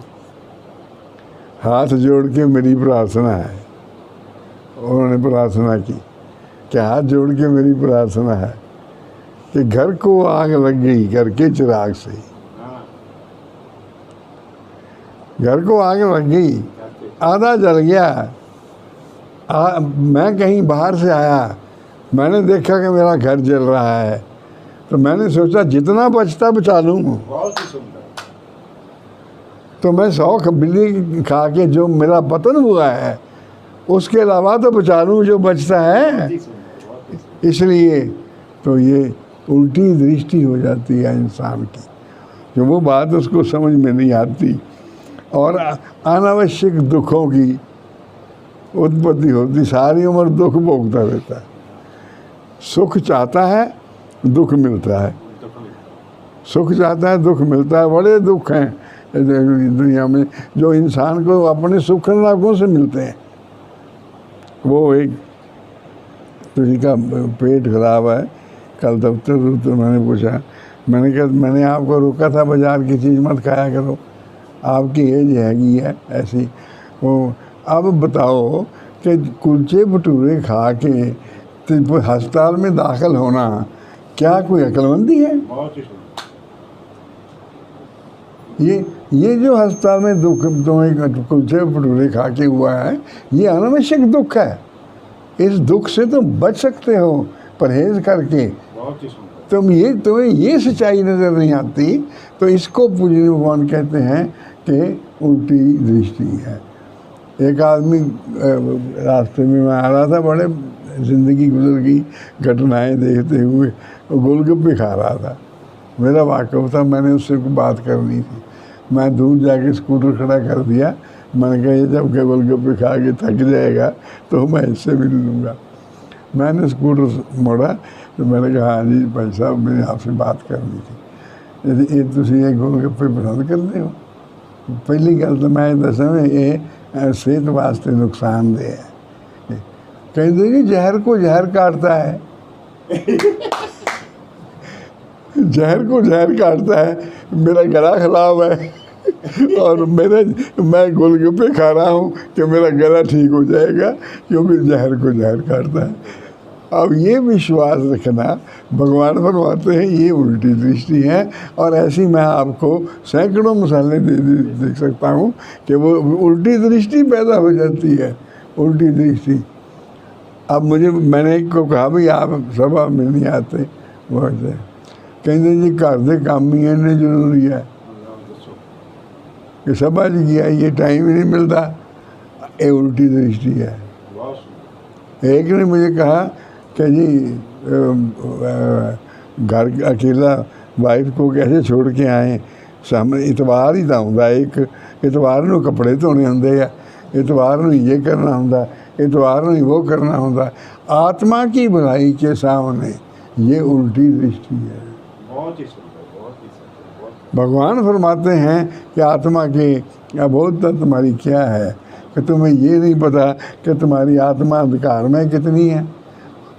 हाथ जोड़ के मेरी प्रार्थना है, उन्होंने प्रार्थना की कि हाथ जोड़ के मेरी प्रार्थना है कि घर को आग लग गई घर के चिराग से, घर को आग लग गई, आधा जल गया। मैं कहीं बाहर से आया, मैंने देखा कि मेरा घर जल रहा है, तो मैंने सोचा जितना बचता बचा लूँ। तो मैं 100 बिल्ली खा के जो मेरा पतन हुआ है उसके अलावा तो बचा लूँ जो बचता है। इसलिए तो ये उल्टी दृष्टि हो जाती है इंसान की, जो वो बात उसको समझ में नहीं आती और अनावश्यक दुखों की उत्पत्ति होती। सारी उम्र दुख भोगता रहता है। सुख चाहता है, दुख मिलता है, सुख चाहता है, दुख मिलता है। बड़े दुख हैं दुनिया में जो इंसान को अपने सुख लाभों से मिलते हैं। वो एक किसी का पेट खराब है, कल दफ्तर तो मैंने पूछा, मैंने कहा मैंने आपको रोका था बाज़ार की चीज़ मत खाया करो, आपकी एज हैगी है ऐसी। वो अब बताओ कि कुलचे भटूरे खा के तो अस्पताल में दाखिल होना क्या कोई अक्लमंदी है? ये जो अस्पताल में दुख तुम्हें कुलचे भटूरे खा के हुआ है, ये अनावश्यक दुख है। इस दुख से तुम बच सकते हो परहेज करके। तुम्हें ये सच्चाई नज़र नहीं आती, तो इसको पूजनीय भगवान कहते हैं कि उल्टी दृष्टि है। एक आदमी रास्ते में मैं आ रहा था, बड़े ज़िंदगी गुजर गई घटनाएं देखते हुए, गोलगप्पे खा रहा था। मेरा वाकफ था, मैंने उससे कोई बात करनी थी। मैं दूर जाके स्कूटर खड़ा कर दिया। मैंने कहा ये जब गोलगप्पे खा के थक जाएगा तो मैं इससे मिल लूँगा। मैंने स्कूटर मोड़ा तो मैंने कहा हाँ जी भाई साहब, मैंने आपसे बात करनी थी। ये तुम ये गोलगप्पे पसंद करते हो? पहली गल तो मैं दसा ये सेहत वास्ते नुकसानदेह है। कहते कि जहर को जहर काटता है जहर को जहर काटता है। मेरा गला खराब है और मैं गोलगप्पे खा रहा हूँ कि मेरा गला ठीक हो जाएगा, क्योंकि जहर को जहर काटता है। अब ये विश्वास रखना, भगवान फरमाते हैं ये उल्टी दृष्टि है। और ऐसी मैं आपको सैकड़ों मिसालें देख सकता हूँ कि वो उल्टी दृष्टि पैदा हो जाती है। उल्टी दृष्टि। अब मैंने एक को कहा भाई आप सभा में नहीं आते, वो कहते जी घर के काम ही इन्ने जरूरी है कि सभा च गया, ये टाइम ही नहीं मिलता। ये उल्टी दृष्टि है। एक ने मुझे कहा कि जी घर अकेला वाइफ को कैसे छोड़ के आए, सामने इतवार ही तो होंगे, एक इतवार नूं कपड़े धोने होंगे आ, इतवार नूं ये करना होंगे, इतवार नूं वो करना होंगे। आत्मा की भलाई के सामने ये उल्टी दृष्टि है। भगवान फरमाते हैं कि आत्मा के अबोधता तुम्हारी क्या है कि तुम्हें ये नहीं पता कि तुम्हारी आत्मा अंधकार में कितनी है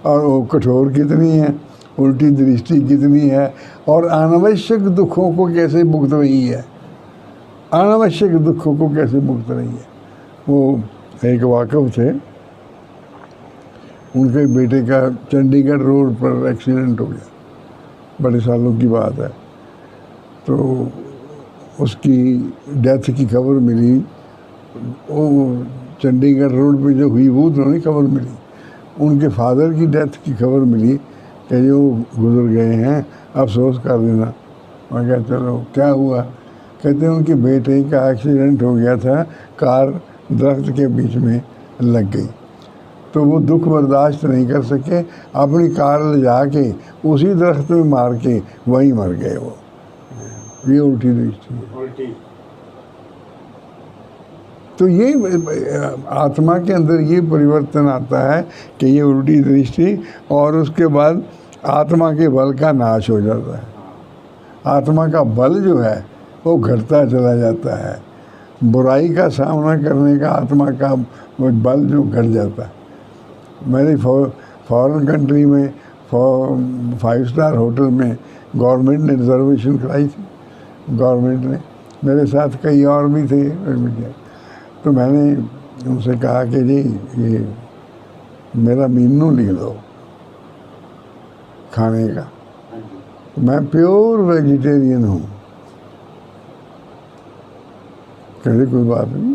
और वो कठोर कितनी है, उल्टी दृष्टि कितनी है, और अनावश्यक दुखों को कैसे भुगत रही है, अनावश्यक दुखों को कैसे भुगत रही है। वो एक वाकफ थे, उनके बेटे का चंडीगढ़ रोड पर एक्सीडेंट हो गया, बड़े सालों की बात है। तो उसकी डेथ की खबर मिली, वो चंडीगढ़ रोड पे जो हुई वो तो नहीं खबर मिली, उनके फादर की डेथ की खबर मिली कि जो गुजर गए हैं, अफसोस कर देना। मैं कहा चलो क्या हुआ? कहते हैं उनके बेटे का एक्सीडेंट हो गया था, कार दरख्त के बीच में लग गई, तो वो दुख बर्दाश्त नहीं कर सके, अपनी कार ले जा के उसी दरख्त में मार के वहीं मर गए वो। ये उल्टी दृष्टि है। तो ये आत्मा के अंदर ये परिवर्तन आता है कि ये उल्टी दृष्टि, और उसके बाद आत्मा के बल का नाश हो जाता है। आत्मा का बल जो है वो घटता चला जाता है। बुराई का सामना करने का आत्मा का बल जो घट जाता है। मेरी फॉरेन कंट्री में 5 स्टार होटल में गवर्नमेंट ने रिजर्वेशन कराई थी, गवर्नमेंट ने, मेरे साथ कई और भी थे। तो मैंने उनसे कहा कि जी ये मेरा मेनू लिख दो खाने का, मैं प्योर वेजिटेरियन हूँ। कहते कोई बात नहीं,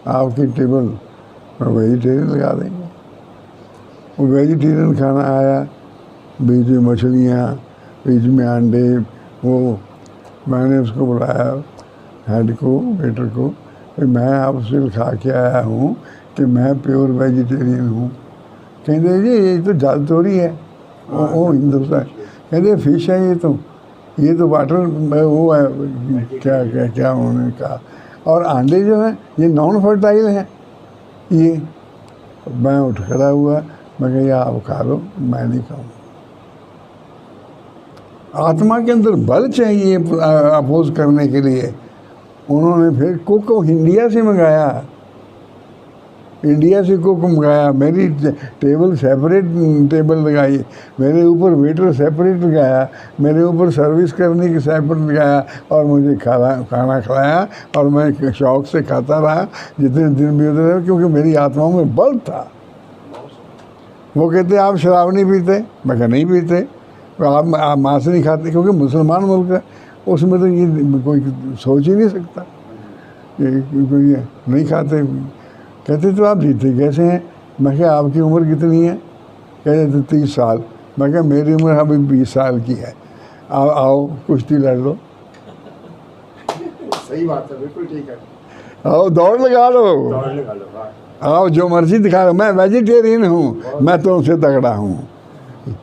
आपकी टेबल में वेजिटेरियन लगा देंगे। वो वेजिटेरियन खाना आया, बीच में मछलियाँ, बीच में अंडे। वो मैंने उसको बुलाया, हेड को, वेटर को, कि मैं आपसे लिखा के आया हूँ कि मैं प्योर वेजिटेरियन हूँ। कहते जी ये तो जाल चोरी है। वो हिंदुस्तान कहते फिश है, ये तो वाटर वो है, क्या क्या क्या उन्होंने कहा। और अंडे जो हैं ये नॉन फर्टाइल हैं। ये मैं उठ खड़ा हुआ, मैं कहा ये आप खा लो, मैं नहीं खाऊँ। आत्मा के अंदर बल चाहिए अपोज करने के लिए। उन्होंने फिर कुक को इंडिया से मंगाया, इंडिया से कुक मंगाया, मेरी टेबल सेपरेट टेबल लगाई, मेरे ऊपर वेटर सेपरेट लगाया, मेरे ऊपर सर्विस करने की सेपरेट लगाया, और मुझे खाना खिलाया, और मैं शौक़ से खाता रहा जितने दिन भी होते रहे, क्योंकि मेरी आत्मा में बल था। वो कहते आप शराब नहीं पीते? मैं कहा नहीं पीते। आप मांस नहीं खाते? क्योंकि मुसलमान मुल्क है, उसमें तो ये कोई सोच ही नहीं सकता कोई नहीं खाते। कहते तो आप जीते कैसे हैं? मैं क्या आपकी उम्र कितनी है? कहते तो 30 साल। मैं क्या मेरी उम्र अभी 20 साल की है, आओ कुश्ती लड़ लो। सही बात है, बिल्कुल ठीक है। आओ दौड़ लगा लो, दौड़ लगा लो, हाँ। आओ जो मर्जी दिखा लो, मैं वेजिटेरियन हूँ, मैं तो उनसे तगड़ा हूँ।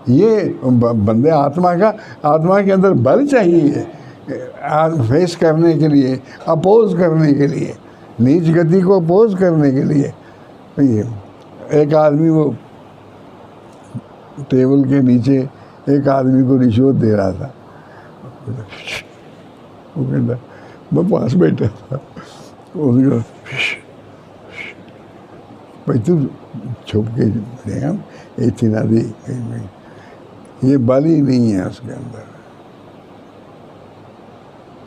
ये बंदे आत्मा के अंदर बल चाहिए फेस करने के लिए, अपोज करने के लिए, नीच गति को अपोज करने के लिए। ये एक आदमी वो टेबल के नीचे एक आदमी को रिश्वत दे रहा था। वो कहता मैं पास बैठा था, उसको भाई तू छुप के देगा, इतनी ना दी। ये बल ही नहीं है उसके अंदर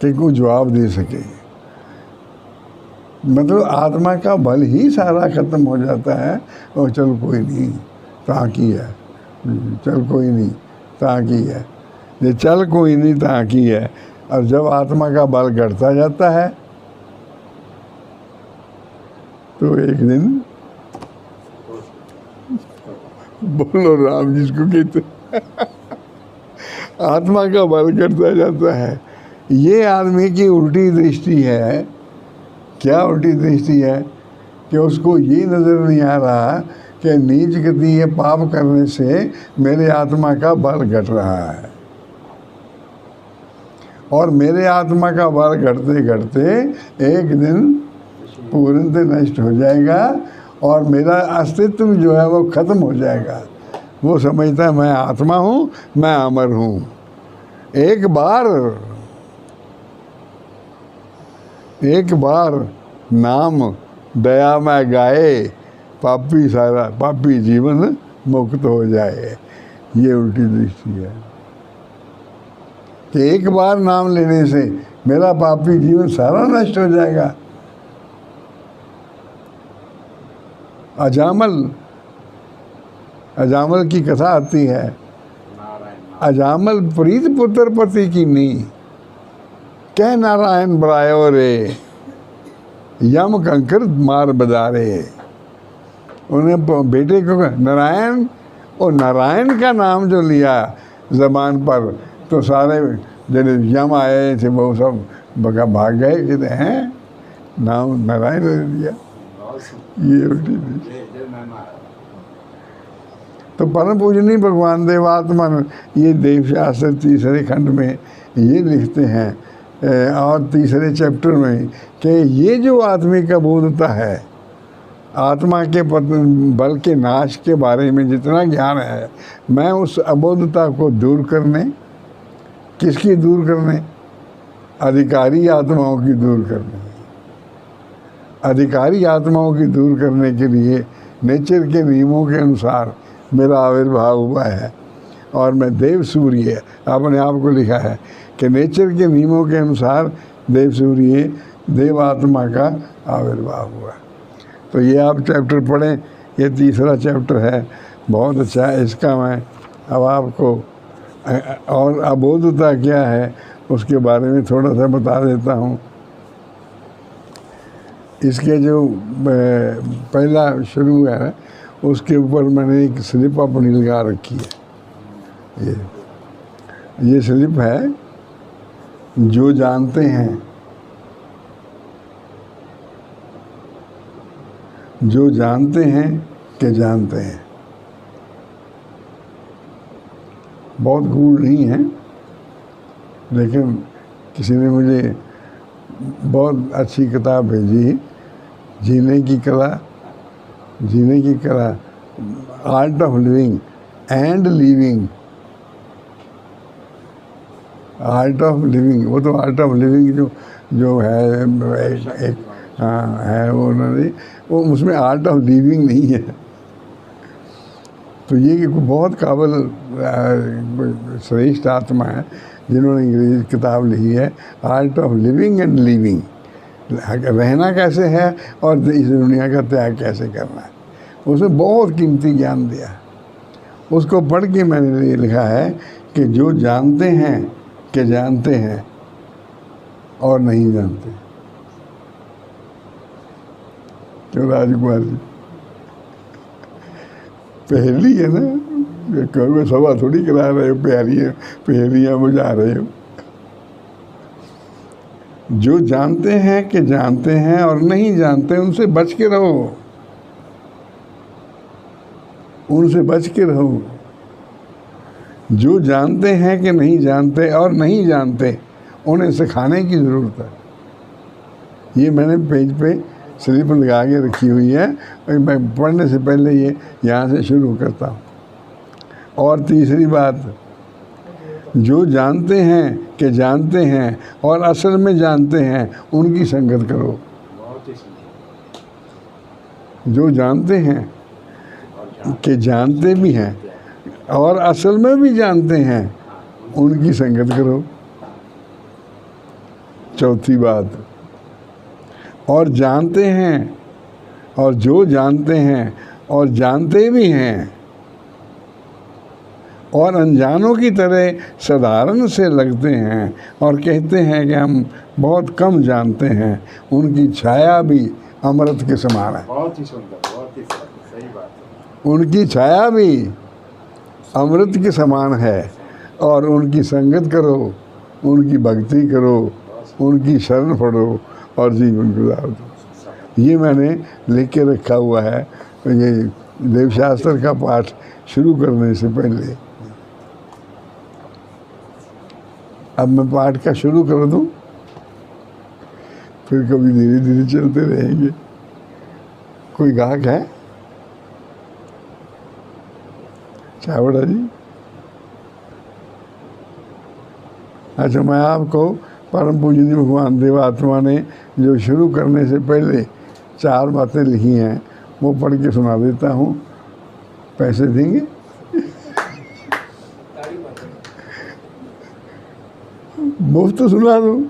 कि कोई जवाब दे सके। मतलब आत्मा का बल ही सारा ख़त्म हो जाता है। और चल कोई नहीं, ताकि है, चल कोई नहीं, ताकि है, ये चल कोई नहीं, ताकि है। और जब आत्मा का बल घटता जाता है तो एक दिन बोलो राम जिसको कहते आत्मा का बल घटता जाता है। ये आदमी की उल्टी दृष्टि है। क्या उल्टी दृष्टि है? कि उसको ये नज़र नहीं आ रहा कि नीच गति या पाप करने से मेरे आत्मा का बल घट रहा है, और मेरे आत्मा का बल घटते घटते एक दिन पूर्णतः नष्ट हो जाएगा, और मेरा अस्तित्व जो है वो ख़त्म हो जाएगा। वो समझता है मैं आत्मा हूँ, मैं अमर हूँ। एक बार नाम दया में गाए, पापी जीवन मुक्त हो जाए। ये उल्टी दृष्टि है कि एक बार नाम लेने से मेरा पापी जीवन सारा नष्ट हो जाएगा। अजामल की कथा आती है। अजामल प्रीत पुत्र पति की नहीं, कह नारायण बरायो रे, यम कंकर मार बदारे। उन्हें बेटे को नारायण, और नारायण का नाम जो लिया ज़बान पर, तो सारे जब यम आए थे वो सब भाग गए। कहते हैं नाम नारायण ले लिया। ये उल्टी तो परम पूजनीय भगवान देवात्मन ये देवशास्त्र तीसरे खंड में ये लिखते हैं, और तीसरे चैप्टर में, कि ये जो आत्मी का बोधता है, आत्मा के बल के नाश के बारे में जितना ज्ञान है, मैं उस अबोधता को दूर करने, किसकी दूर करने? अधिकारी आत्माओं की दूर करने। अधिकारी आत्माओं की दूर करने के लिए नेचर के नियमों के अनुसार मेरा आविर्भाव हुआ है। और मैं देव सूर्य, अपने आप को लिखा है कि नेचर के नियमों के अनुसार देव सूर्य, देव आत्मा का आविर्भाव हुआ। तो ये आप चैप्टर पढ़ें, ये तीसरा चैप्टर है, बहुत अच्छा है। इसका मैं अब आपको और अबोधता क्या है उसके बारे में थोड़ा सा बता देता हूँ। इसके जो पहला शुरू है उसके ऊपर मैंने एक स्लिप अपनी लगा रखी है। ये स्लिप है, जो जानते हैं, जो जानते हैं कि जानते हैं। बहुत गूढ़ नहीं है, लेकिन किसी ने मुझे बहुत अच्छी किताब भेजी, जीने की कला, जीने की कला, art of living and living, art of living. वो तो आर्ट ऑफ लिविंग जो है एक हाँ है, वो उन्होंने, वो उसमें आर्ट ऑफ लिविंग नहीं है। तो ये बहुत काबिल श्रेष्ठ आत्मा है जिन्होंने अंग्रेजी किताब लिखी है, art of living and living. रहना कैसे है और इस दुनिया का त्याग कैसे करना है, उसमें बहुत कीमती ज्ञान दिया। उसको पढ़ के मैंने ये लिखा है कि जो जानते हैं कि जानते हैं और नहीं जानते। क्यों राजकुमार जी, पहेली है ना, कहोगे सभा थोड़ी करा रहे हो, पहेलियाँ बुझा रहे हो। जो जानते हैं कि जानते हैं और नहीं जानते, उनसे बच के रहो, उनसे बच के रहो। जो जानते हैं कि नहीं जानते और नहीं जानते, उन्हें सिखाने की ज़रूरत है। ये मैंने पेज पे स्लिप लगा के रखी हुई है, और मैं पढ़ने से पहले ये यहाँ से शुरू करता हूँ। और तीसरी बात, जो जानते हैं कि जानते हैं और असल में जानते हैं, उनकी संगत करो। जो जानते हैं कि जानते भी हैं और असल में भी जानते हैं, उनकी संगत करो। चौथी बात, और जानते हैं और जो जानते हैं और जानते भी हैं और अनजानों की तरह साधारण से लगते हैं और कहते हैं कि हम बहुत कम जानते हैं, उनकी छाया भी अमृत के समान है। बहुत ही सुंदर, बहुत ही सही बात है। उनकी छाया भी अमृत के समान है, और उनकी संगत करो, उनकी भक्ति करो, उनकी शरण पढ़ो और जीवन गुजार दो। ये मैंने लिख के रखा हुआ है, ये देवशास्त्र का पाठ शुरू करने से पहले। अब मैं पाठ का शुरू कर दूं, फिर कभी धीरे धीरे चलते रहेंगे। कोई गाहक है? चावड़ा जी, अच्छा, मैं आपको परम पूजनीय भगवान देवात्मा ने जो शुरू करने से पहले 4 बातें लिखी हैं, वो पढ़ के सुना देता हूँ। पैसे देंगे? मुफ्त सुना दूँ?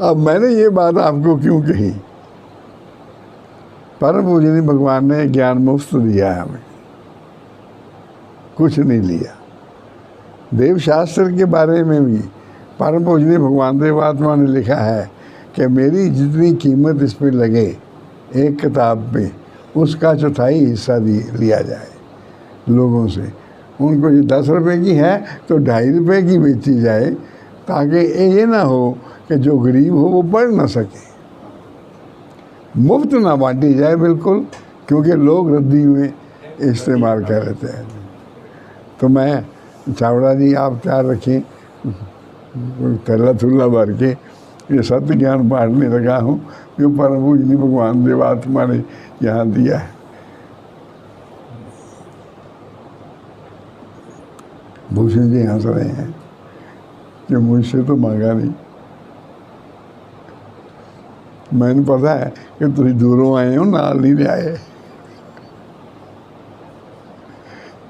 अब मैंने ये बात आपको क्यों कही? परम पूजनीय भगवान ने ज्ञान मुफ्त दिया है हमें, कुछ नहीं लिया। देवशास्त्र के बारे में भी परम पूजनीय भगवान देवात्मा ने लिखा है कि मेरी जितनी कीमत इस पर लगे एक किताब पे, उसका 1/4 हिस्सा लिया जाए लोगों से। उनको ये 10 रुपये की है तो 2.5 रुपये की बेची जाए, ताकि ये ना हो कि जो गरीब हो वो पढ़ ना सके। मुफ्त ना बांटी जाए बिल्कुल, क्योंकि लोग रद्दी में इस्तेमाल कर लेते हैं। तो मैं, चावड़ा जी, आप तैयार रखें, थैला थुल्ला भर के ये सत्य ज्ञान बांटने लगा हूँ, जो परम पूजनीय भगवान देवात्मा ने यहाँ दिया है। भूषण जी हंस रहे हैं कि मुझसे तो मांगा नहीं। मैंने पता है कि तुम दूरों आए हो, नाल नहीं ले आए,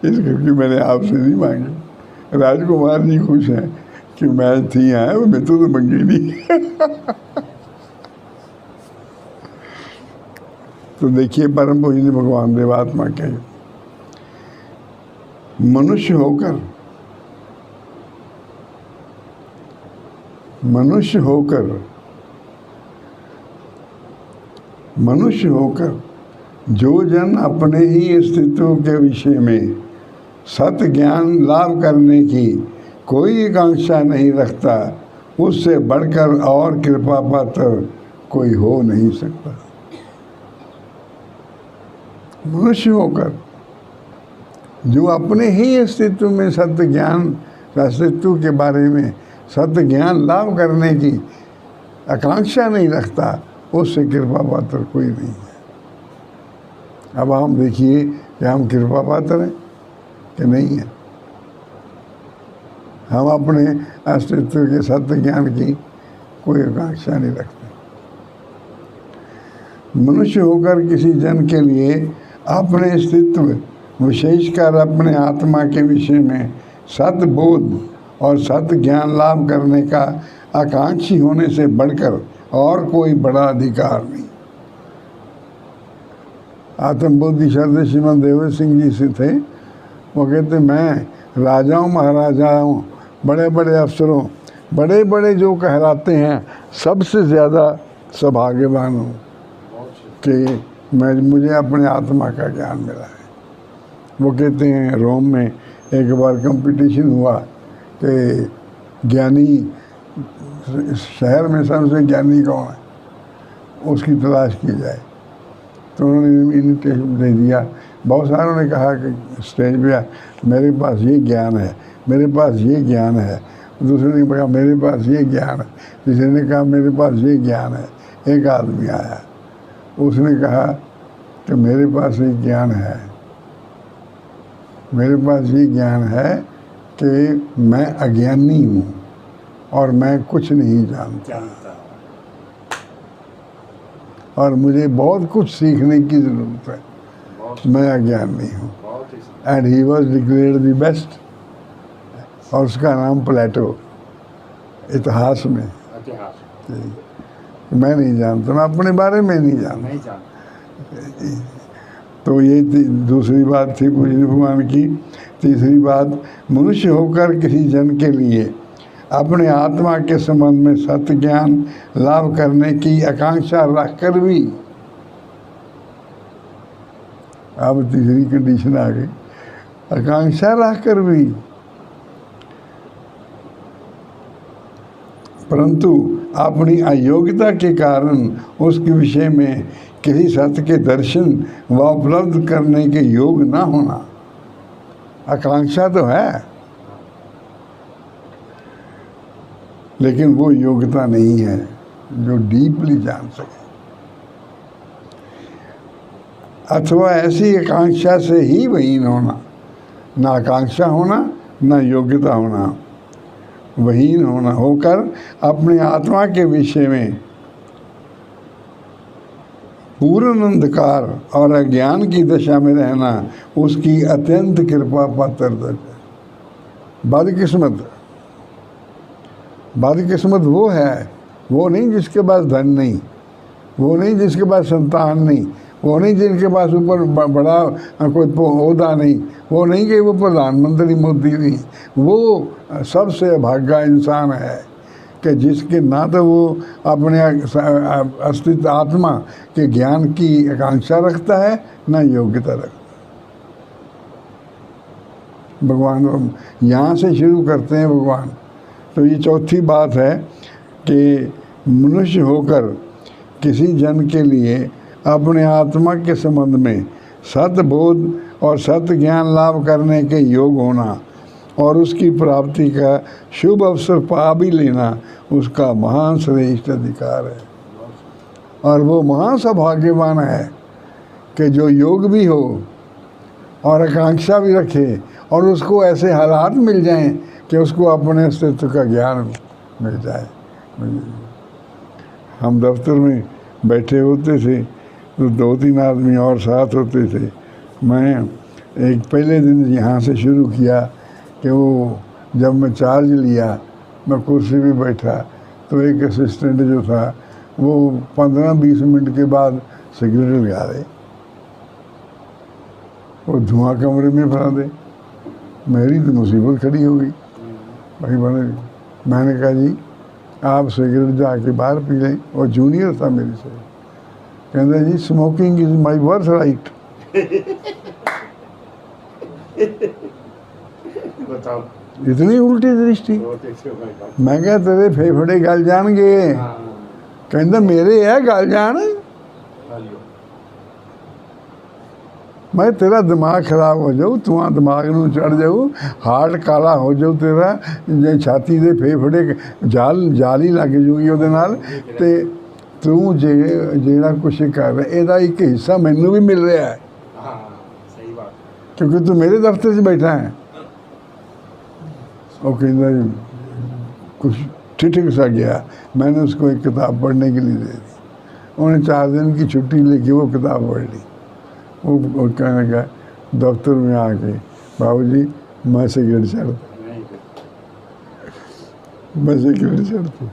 इस करके मैंने आपसे नहीं मांगी। राजकुमार जी खुश हैं कि मैं थी आए, मैं तो मंगी नहीं। तो देखिए परम पूजनीय भगवान देवात्मा के मनुष्य होकर जो जन अपने ही अस्तित्व के विषय में सत्य ज्ञान लाभ करने की कोई आकांक्षा नहीं रखता, उससे बढ़कर और कृपा पात्र कोई हो नहीं सकता। मनुष्य होकर जो अपने ही अस्तित्व में सत्य ज्ञान, अस्तित्व के बारे में सत्य ज्ञान लाभ करने की आकांक्षा नहीं रखता, उससे कृपा पात्र कोई नहीं है। अब हम देखिए कि हम कृपा पात्र हैं कि नहीं है। हम अपने अस्तित्व के सत्य ज्ञान की कोई आकांक्षा नहीं रखते। मनुष्य होकर किसी जन के लिए अपने अस्तित्व, विशेषकर अपने आत्मा के विषय में सत्य बोध और सत्य ज्ञान लाभ करने का आकांक्षी होने से बढ़कर और कोई बड़ा अधिकार नहीं। आत्मबोधि शब्द श्रीमद देवर सिंह जी से थे। वो कहते मैं राजाओं, महाराजाओं, बड़े बड़े अफसरों, बड़े बड़े जो कहलाते हैं, सबसे ज़्यादा सौभाग्यवान हूँ कि मुझे अपने आत्मा का ज्ञान मिला है। वो कहते हैं रोम में एक बार कंपटीशन हुआ कि ज्ञानी, शहर में सबसे ज्ञानी कौन है, उसकी तलाश की जाए। तो उन्होंने इन्विटेशन दे दिया। बहुत सारों ने कहा कि स्टेज पे मेरे पास ये ज्ञान है, मेरे पास ये ज्ञान है। दूसरे ने कहा मेरे पास ये ज्ञान है, तीसरे ने कहा मेरे पास ये ज्ञान है। एक आदमी आया, उसने कहा कि मेरे पास ये ज्ञान है, मेरे पास ये ज्ञान है कि मैं अज्ञानी हूँ और मैं कुछ नहीं जानता और मुझे बहुत कुछ सीखने की ज़रूरत है, मैं अज्ञानी हूँ। And he was declared the best. और उसका नाम प्लेटो, इतिहास में। मैं नहीं जानता, मैं अपने बारे में नहीं जानता। तो ये दूसरी बात थी पूजनीय भगवान की। तीसरी बात, मनुष्य होकर किसी जन के लिए अपने आत्मा के संबंध में सत्य ज्ञान लाभ करने की आकांक्षा रखकर भी, अब तीसरी कंडीशन आ गई, आकांक्षा रखकर भी परंतु अपनी अयोग्यता के कारण उसके विषय में किसी सत्य के दर्शन व उपलब्ध करने के योग ना होना। आकांक्षा तो है लेकिन वो योग्यता नहीं है जो डीपली जान सके, अथवा ऐसी आकांक्षा से ही वहीन होना। ना आकांक्षा होना, ना योग्यता होना, वहीन होना होकर अपने आत्मा के विषय में पूर्ण अंधकार और अज्ञान की दशा में रहना उसकी अत्यंत कृपा पात्र है। बदकिस्मत वो है, वो नहीं जिसके पास धन नहीं, वो नहीं जिसके पास संतान नहीं, वो नहीं जिनके पास ऊपर बड़ा कोई ओहदा नहीं, वो नहीं कि वो प्रधानमंत्री मोदी नहीं, वो सबसे अभागा इंसान है कि जिसके ना तो वो अपने अस्तित्व आत्मा के ज्ञान की आकांक्षा रखता है, ना योग्यता रखता है। भगवान यहाँ से शुरू करते हैं भगवान। तो ये चौथी बात है कि मनुष्य होकर किसी जन के लिए अपने आत्मा के संबंध में सत्य बोध और सत्य ज्ञान लाभ करने के योग होना और उसकी प्राप्ति का शुभ अवसर पा भी लेना उसका महान श्रेष्ठ अधिकार है। और वो महान सौभाग्यवान है कि जो योग भी हो और आकांक्षा भी रखे और उसको ऐसे हालात मिल जाएं कि उसको अपने अस्तित्व का ज्ञान मिल जाए। हम दफ्तर में बैठे होते थे तो 2-3 आदमी और साथ होते थे। मैं एक पहले दिन यहाँ से शुरू किया कि वो जब मैं चार्ज लिया, मैं कुर्सी पे बैठा तो एक असिस्टेंट जो था वो 15-20 मिनट के बाद सिगरेट लगा दे, वो धुआं कमरे में फैला दे, मेरी तो मुसीबत खड़ी हो गई भाई बने। मैंने कहा जी आप सिगरेट जाके बाहर पी लें, और जूनियर था मेरे से, कहते जी smoking is my worth right. बताओ इतनी उल्टी दृष्टि। बहुत अच्छे भाई बात। मैं क्या तेरे फेफड़े गल जाएंगे, हाँ कहते मेरे है गल जान, हेलो मैं तेरा दिमाग खराब हो जाऊ, तू दिमाग नू चढ़ जाऊ, हार्ट काला हो जाऊ तेरा, जे छाती दे फेफड़े जाल ही लग जूगी ਉਹਦੇ ਨਾਲ, ਤੇ ਤੂੰ ਜਿਹੜਾ ਕੁਛ ਕਰ ਰਿਹਾ ਇਹਦਾ ਇੱਕ ਹਿੱਸਾ ਮੈਨੂੰ ਵੀ ਮਿਲ ਰਿਹਾ ਹੈ, हाँ सही बात। क्योंकि तू मेरे दफ्तर 'ਚ बैठा है। वो कहता जी कुछ ठिठक सा गया, मैंने उसको एक किताब पढ़ने के लिए दे दी, उन्हें 4 दिन की छुट्टी लेके वो किताब पढ़ ली। वो कहने लगा दफ्तर में आके बाबूजी मैं सिगरेट छाड़ता, नहीं मैं सिगरेट छाड़ती।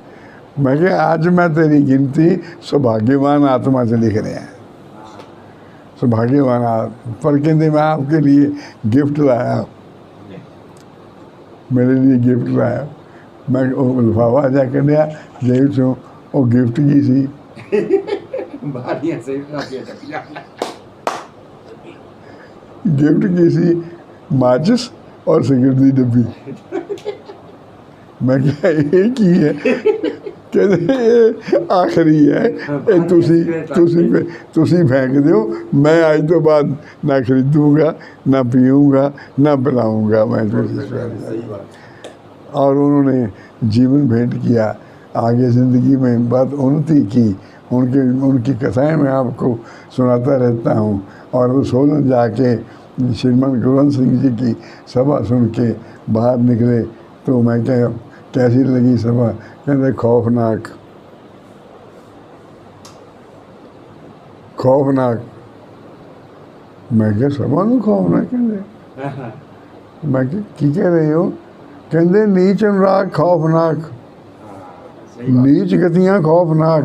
मैं क्या आज मैं तेरी गिनती सौभाग्यवान आत्मा से लिख रहे हैं, सौभाग्यवान पर कहते मैं आपके लिए गिफ्ट लाया, मेरे लिए गिफ्ट लाया। मैं लिफाफा जाके लिया जेब चो, वो गिफ्ट की सी, बारियां से काफी अच्छा। गिफ्ट की सी माचिस और सिगरेट की डब्बी। मैं क्या एक ही है, कहते ये आखिरी है, ये तुसी फेंक दो, मैं आज तो बाद ना खरीदूँगा ना पीऊँगा ना पिलाऊँगा मैं तो। सही बात। और उन्होंने जीवन भेंट किया, आगे ज़िंदगी में बात उन्नति की, उनकी कथाएं मैं आपको सुनाता रहता हूँ। और वो सोलन जाके श्रीमान कुलवंत सिंह जी की सभा सुन के बाहर निकले, तो मैं क्या कैसी लगी सभा, कहते खौफनाक, खौफनाक। मैं क्या सभा में खौफनाक कहते, मैं की कह रहे हो, कहते नीच अनुराग खौफनाक, नीच गतियाँ खौफनाक,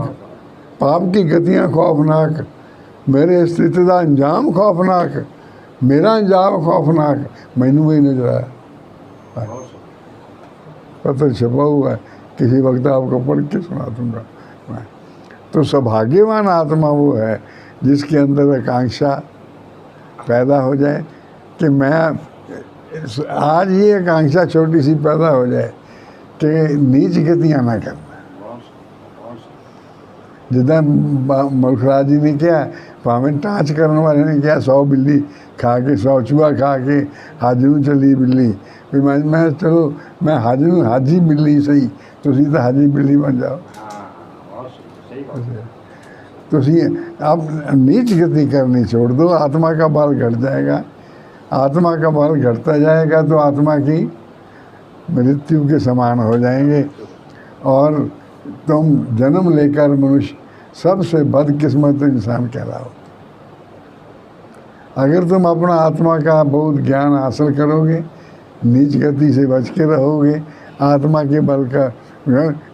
पाप की गतियाँ खौफनाक, मेरे अस्तित्व का अंजाम खौफनाक, मेरा अंजाम खौफनाक, मैनू भी नजर आया। पत्र छपा हुआ है, किसी वक्त आपको पढ़ के सुना दूंगा मैं। तो सौभाग्यवान आत्मा वो है जिसके अंदर आकांक्षा पैदा हो जाए कि मैं आज ये आकांक्षा छोटी सी पैदा हो जाए कि नीच गतियाँ ना करना। जिदा मुल्खराज जी ने किया, भावें टाँच करने वाले ने किया 100 बिल्ली खा के 100 चूहा खा के हज नूं चली बिल्ली, भी मैं चलो मैं हाजी बिल्ली सही, तुसी तो हाजी बिल्ली बन जाओ। तुसी अब नीच गति करनी छोड़ दो, आत्मा का बल घट जाएगा, आत्मा का बल घटता जाएगा तो आत्मा की मृत्यु के समान हो जाएंगे, और तुम जन्म लेकर मनुष्य सबसे बदकिस्मत इंसान कहलाओ। अगर तुम अपना आत्मा का बहुत ज्ञान हासिल करोगे, नीच गति से बच के रहोगे, आत्मा के बल का,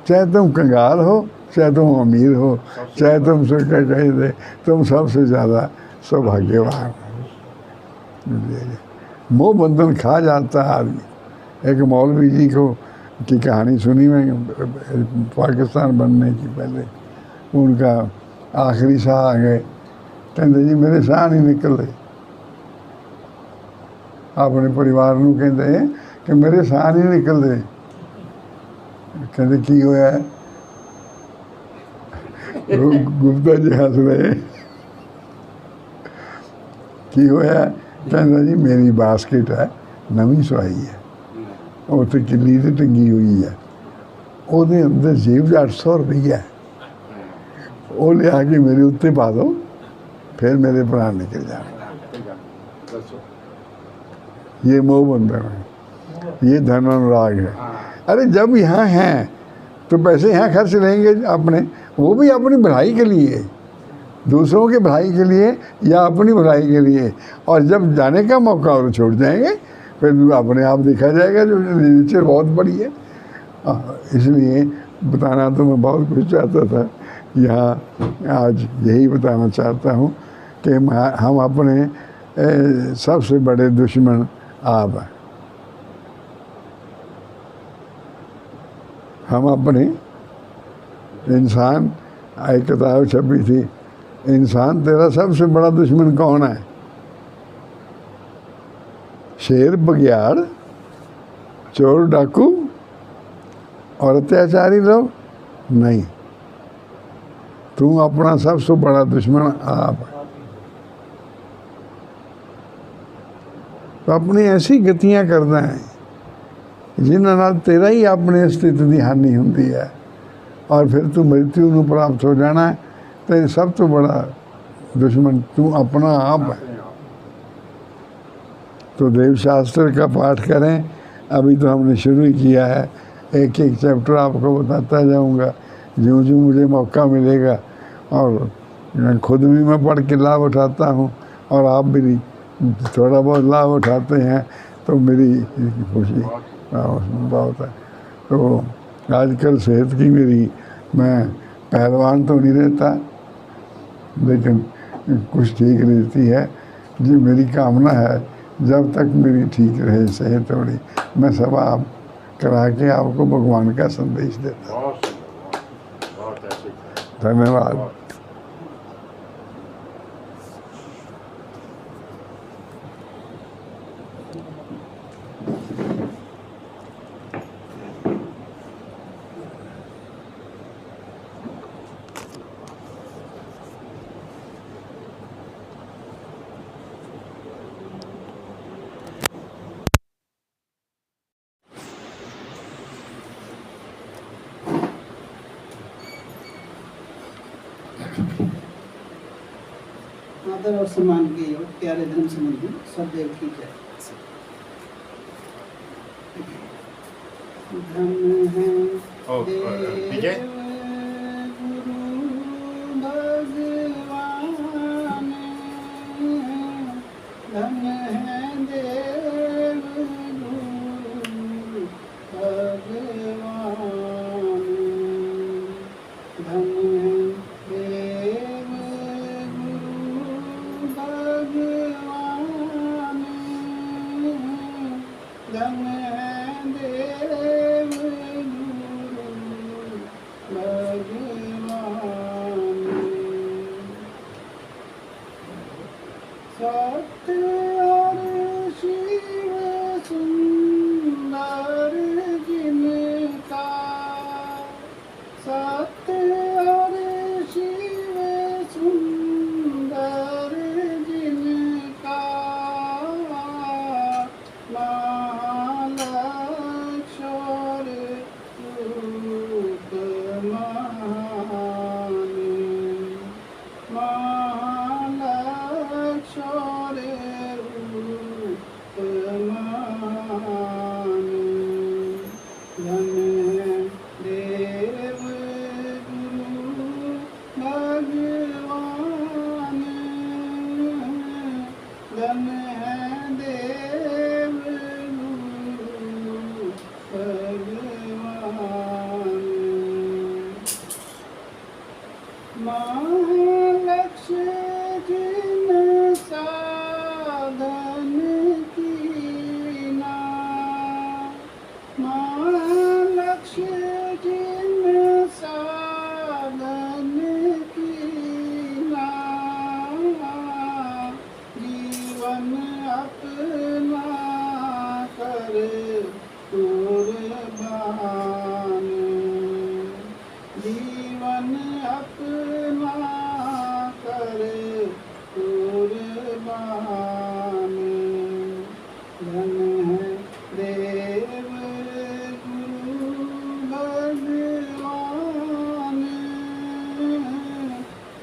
चाहे तुम कंगाल हो, चाहे तुम अमीर हो, चाहे तुम क्या कह दे, तुम सबसे ज़्यादा सौभाग्यवान। मोह बंधन खा जाता है आदमी। एक मौलवी जी को की कहानी सुनी मैं, पाकिस्तान बनने की पहले उनका आखिरी साह आ गए, कहते जी मेरे साह नहीं निकल रहे, अपने परिवार को कहते कि मेरे साह नहीं निकल रहे, कहते की होया है, गुप्ता जी हंस रहे, की होया, कहता जी मेरी बास्केट है नवीं सवाई है, उत्ते किली ते टंगी हुई है, ਉਹਦੇ अंदर जेब 800 रुपया है, वो लिया के मेरे उत्ते पा दो, फिर मेरे भरा निकल जाए। ये मोह बंधन है, ये धन अनुराग है। अरे जब यहाँ हैं तो पैसे यहाँ खर्च लेंगे अपने, वो भी अपनी भलाई के लिए, दूसरों की भलाई के लिए या अपनी भलाई के लिए, और जब जाने का मौका और छोड़ जाएंगे फिर अपने आप देखा जाएगा जो नेचर बहुत बड़ी है। इसलिए बताना तो मैं बहुत कुछ चाहता था, यहाँ आज यही बताना चाहता हूँ कि हम अपने सबसे बड़े दुश्मन आप हैं। हम अपने इंसान, एक किताब छपी थी, इंसान तेरा सबसे बड़ा दुश्मन कौन है? शेर, बघियाड़, चोर, डाकू और अत्याचारी लोग नहीं, तू अपना सबसे बड़ा दुश्मन आप है। तो अपनी ऐसी गतियां करना है जिन्हां नाल तेरा ही अपने अस्तित्व की हानि होंदी है और फिर तू मृत्यु नूं प्राप्त हो जाना है। तेरे सब तो बड़ा दुश्मन तू अपना आप है। तो देव शास्त्र का पाठ करें। अभी तो हमने शुरू ही किया है, एक एक चैप्टर आपको बताता जाऊंगा ज्यों ज्यों मुझे मौका मिलेगा, और खुद भी मैं पढ़ के लाभ उठाता हूँ और आप भी थोड़ा बहुत लाभ उठाते हैं, तो मेरी खुशी उसमें बहुत है। तो आजकल सेहत की मेरी, मैं पहलवान तो नहीं रहता लेकिन कुछ ठीक रहती है। जी मेरी कामना है जब तक मेरी ठीक रहे सेहत थोड़ी, मैं सब आप करा के आपको भगवान का संदेश देता हूँ। धन्यवाद। आदर और सम्मान के योग प्यारे धर्म संबंधी सब देव की जय। धन है विजय गुरु भगवान, धन है देव गुरु भगवान, धन है देव भगवान, धन है देव गुरु भगवान। सत्य और शिव सुंदर जिनका, सत्य और शिव सुंदर जिनका, महालक्ष्मण रूप महान, महालक्ष्मण रूप महान, धन है देव गुरु भगवान, धन है देव गुरु भगवान। महालक्ष्य जिन साधन कीना, महालक्ष्य जिन साधन कीना, जीवन अपना कर कुर्बान, जीवन अपना कर कुर्बान, धन है देव गुरु भगवान,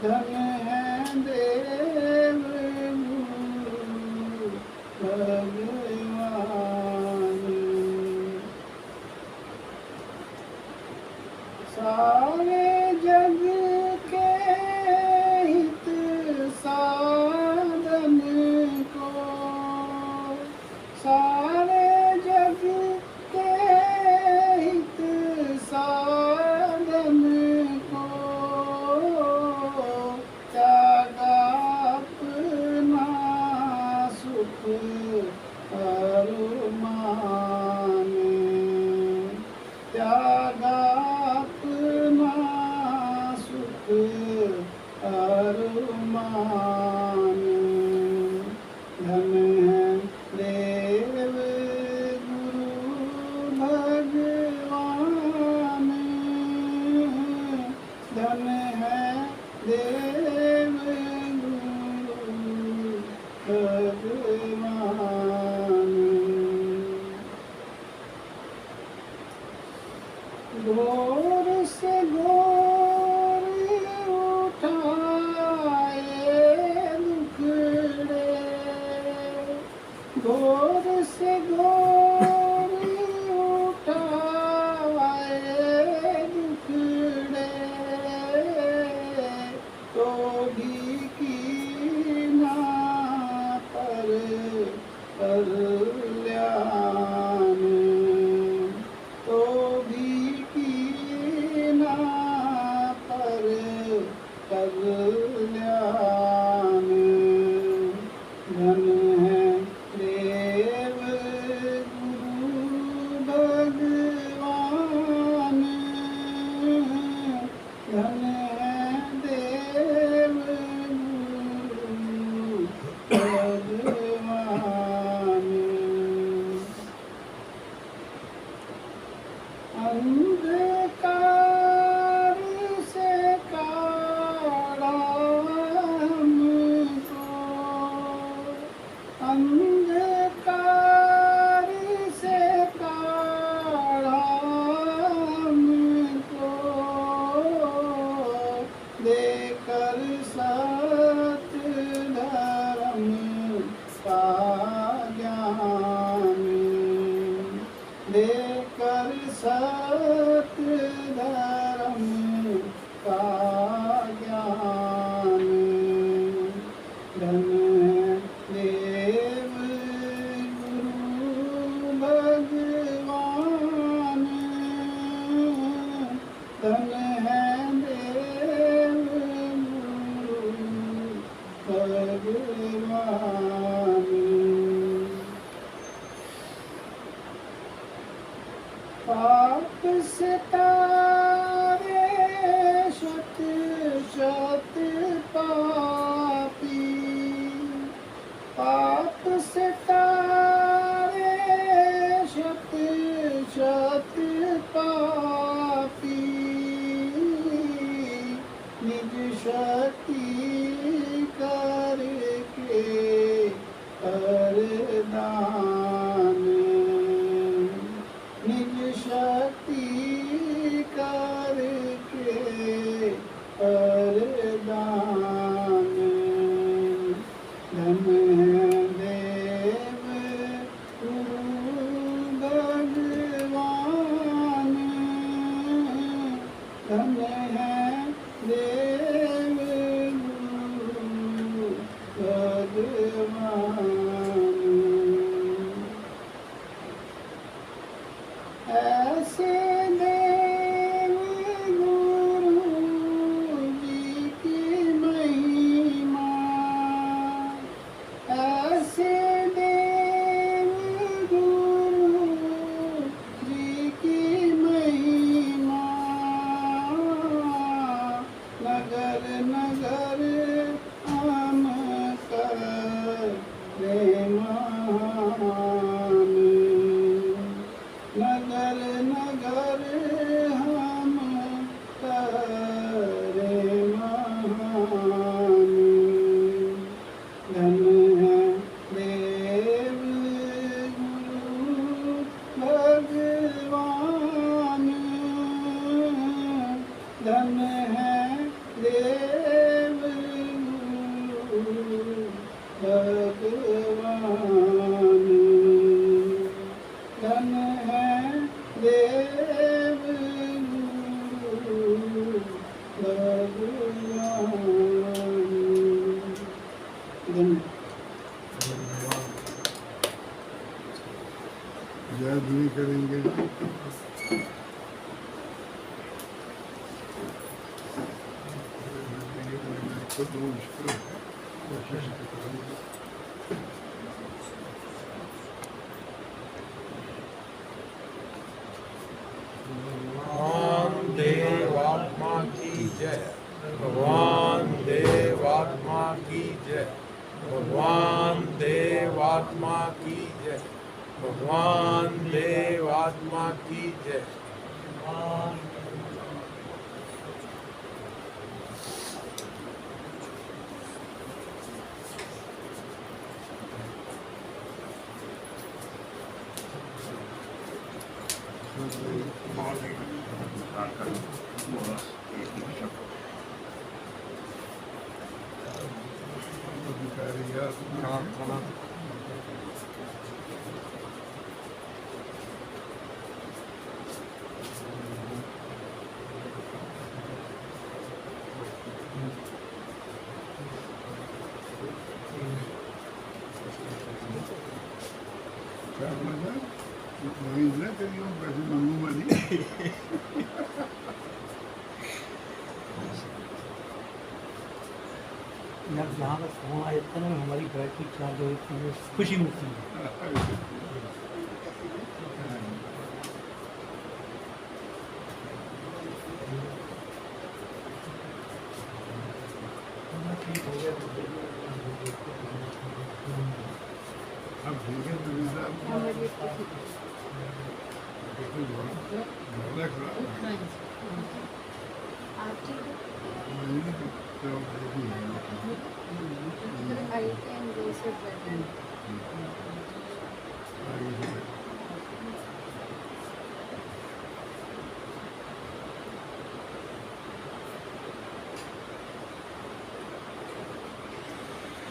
धन है देव गुरु भगवान। सारे जग के हित साधन को, सारे जग के हित साधन को, फरमान, धन है देव गुरु भगवान, धन है देव गुरु भगवान। घोर से घोर उठाए दुखड़े, घोर से घोर उठाए दुखड़े, तो भी कीना पर कल्याण, तो भी कीना पर कल्याण। धन है देव गुरु भगवान, धन है देव गुरु भगवान। अंधकार से काढ़ा हमको, अंधकार से काढ़ा हमको, देकर सत्य धर्म का ज्ञान, देकर सत्य धर्म का ज्ञान। धन है देव गुरु भगवान, धन है देव गुरु भगवान। पाप से तारे शत शत पापी, पाप से तारे शत शत पापी, निज शक्ति करके अरदान, निज शक्ति करके अरदान। धन है देव गुरु भगवान, धन है देव गुरु भगवान। ऐसे देव गुरु जी की महिमा, ऐसे देव गुरु जी की महिमा, नगर नगर हम करे मान, नगर नगर हम करे मान। धन है देव गुरु भगवान, धन है देव गुरु भगवान, धन है देव गुरु भगवान। याद नहीं करेंगे तो मुश्किल भगवान देव आत्मा की जय, भगवान देव देवात्मा की जय। भगवान देवात्मा की जय। भगवान देवात्मा की जय। क्या बोला? वही ना करियो पैसे मांगूंगा नहीं। यार जहाँ का फोन आ जाता है ना हमारी बैटरी चार्ज होती है खुशी मिलती है। ठीक हो गया। अब ठीक है तो विदा बिल्कुल झोला खड़ा I can go sit better.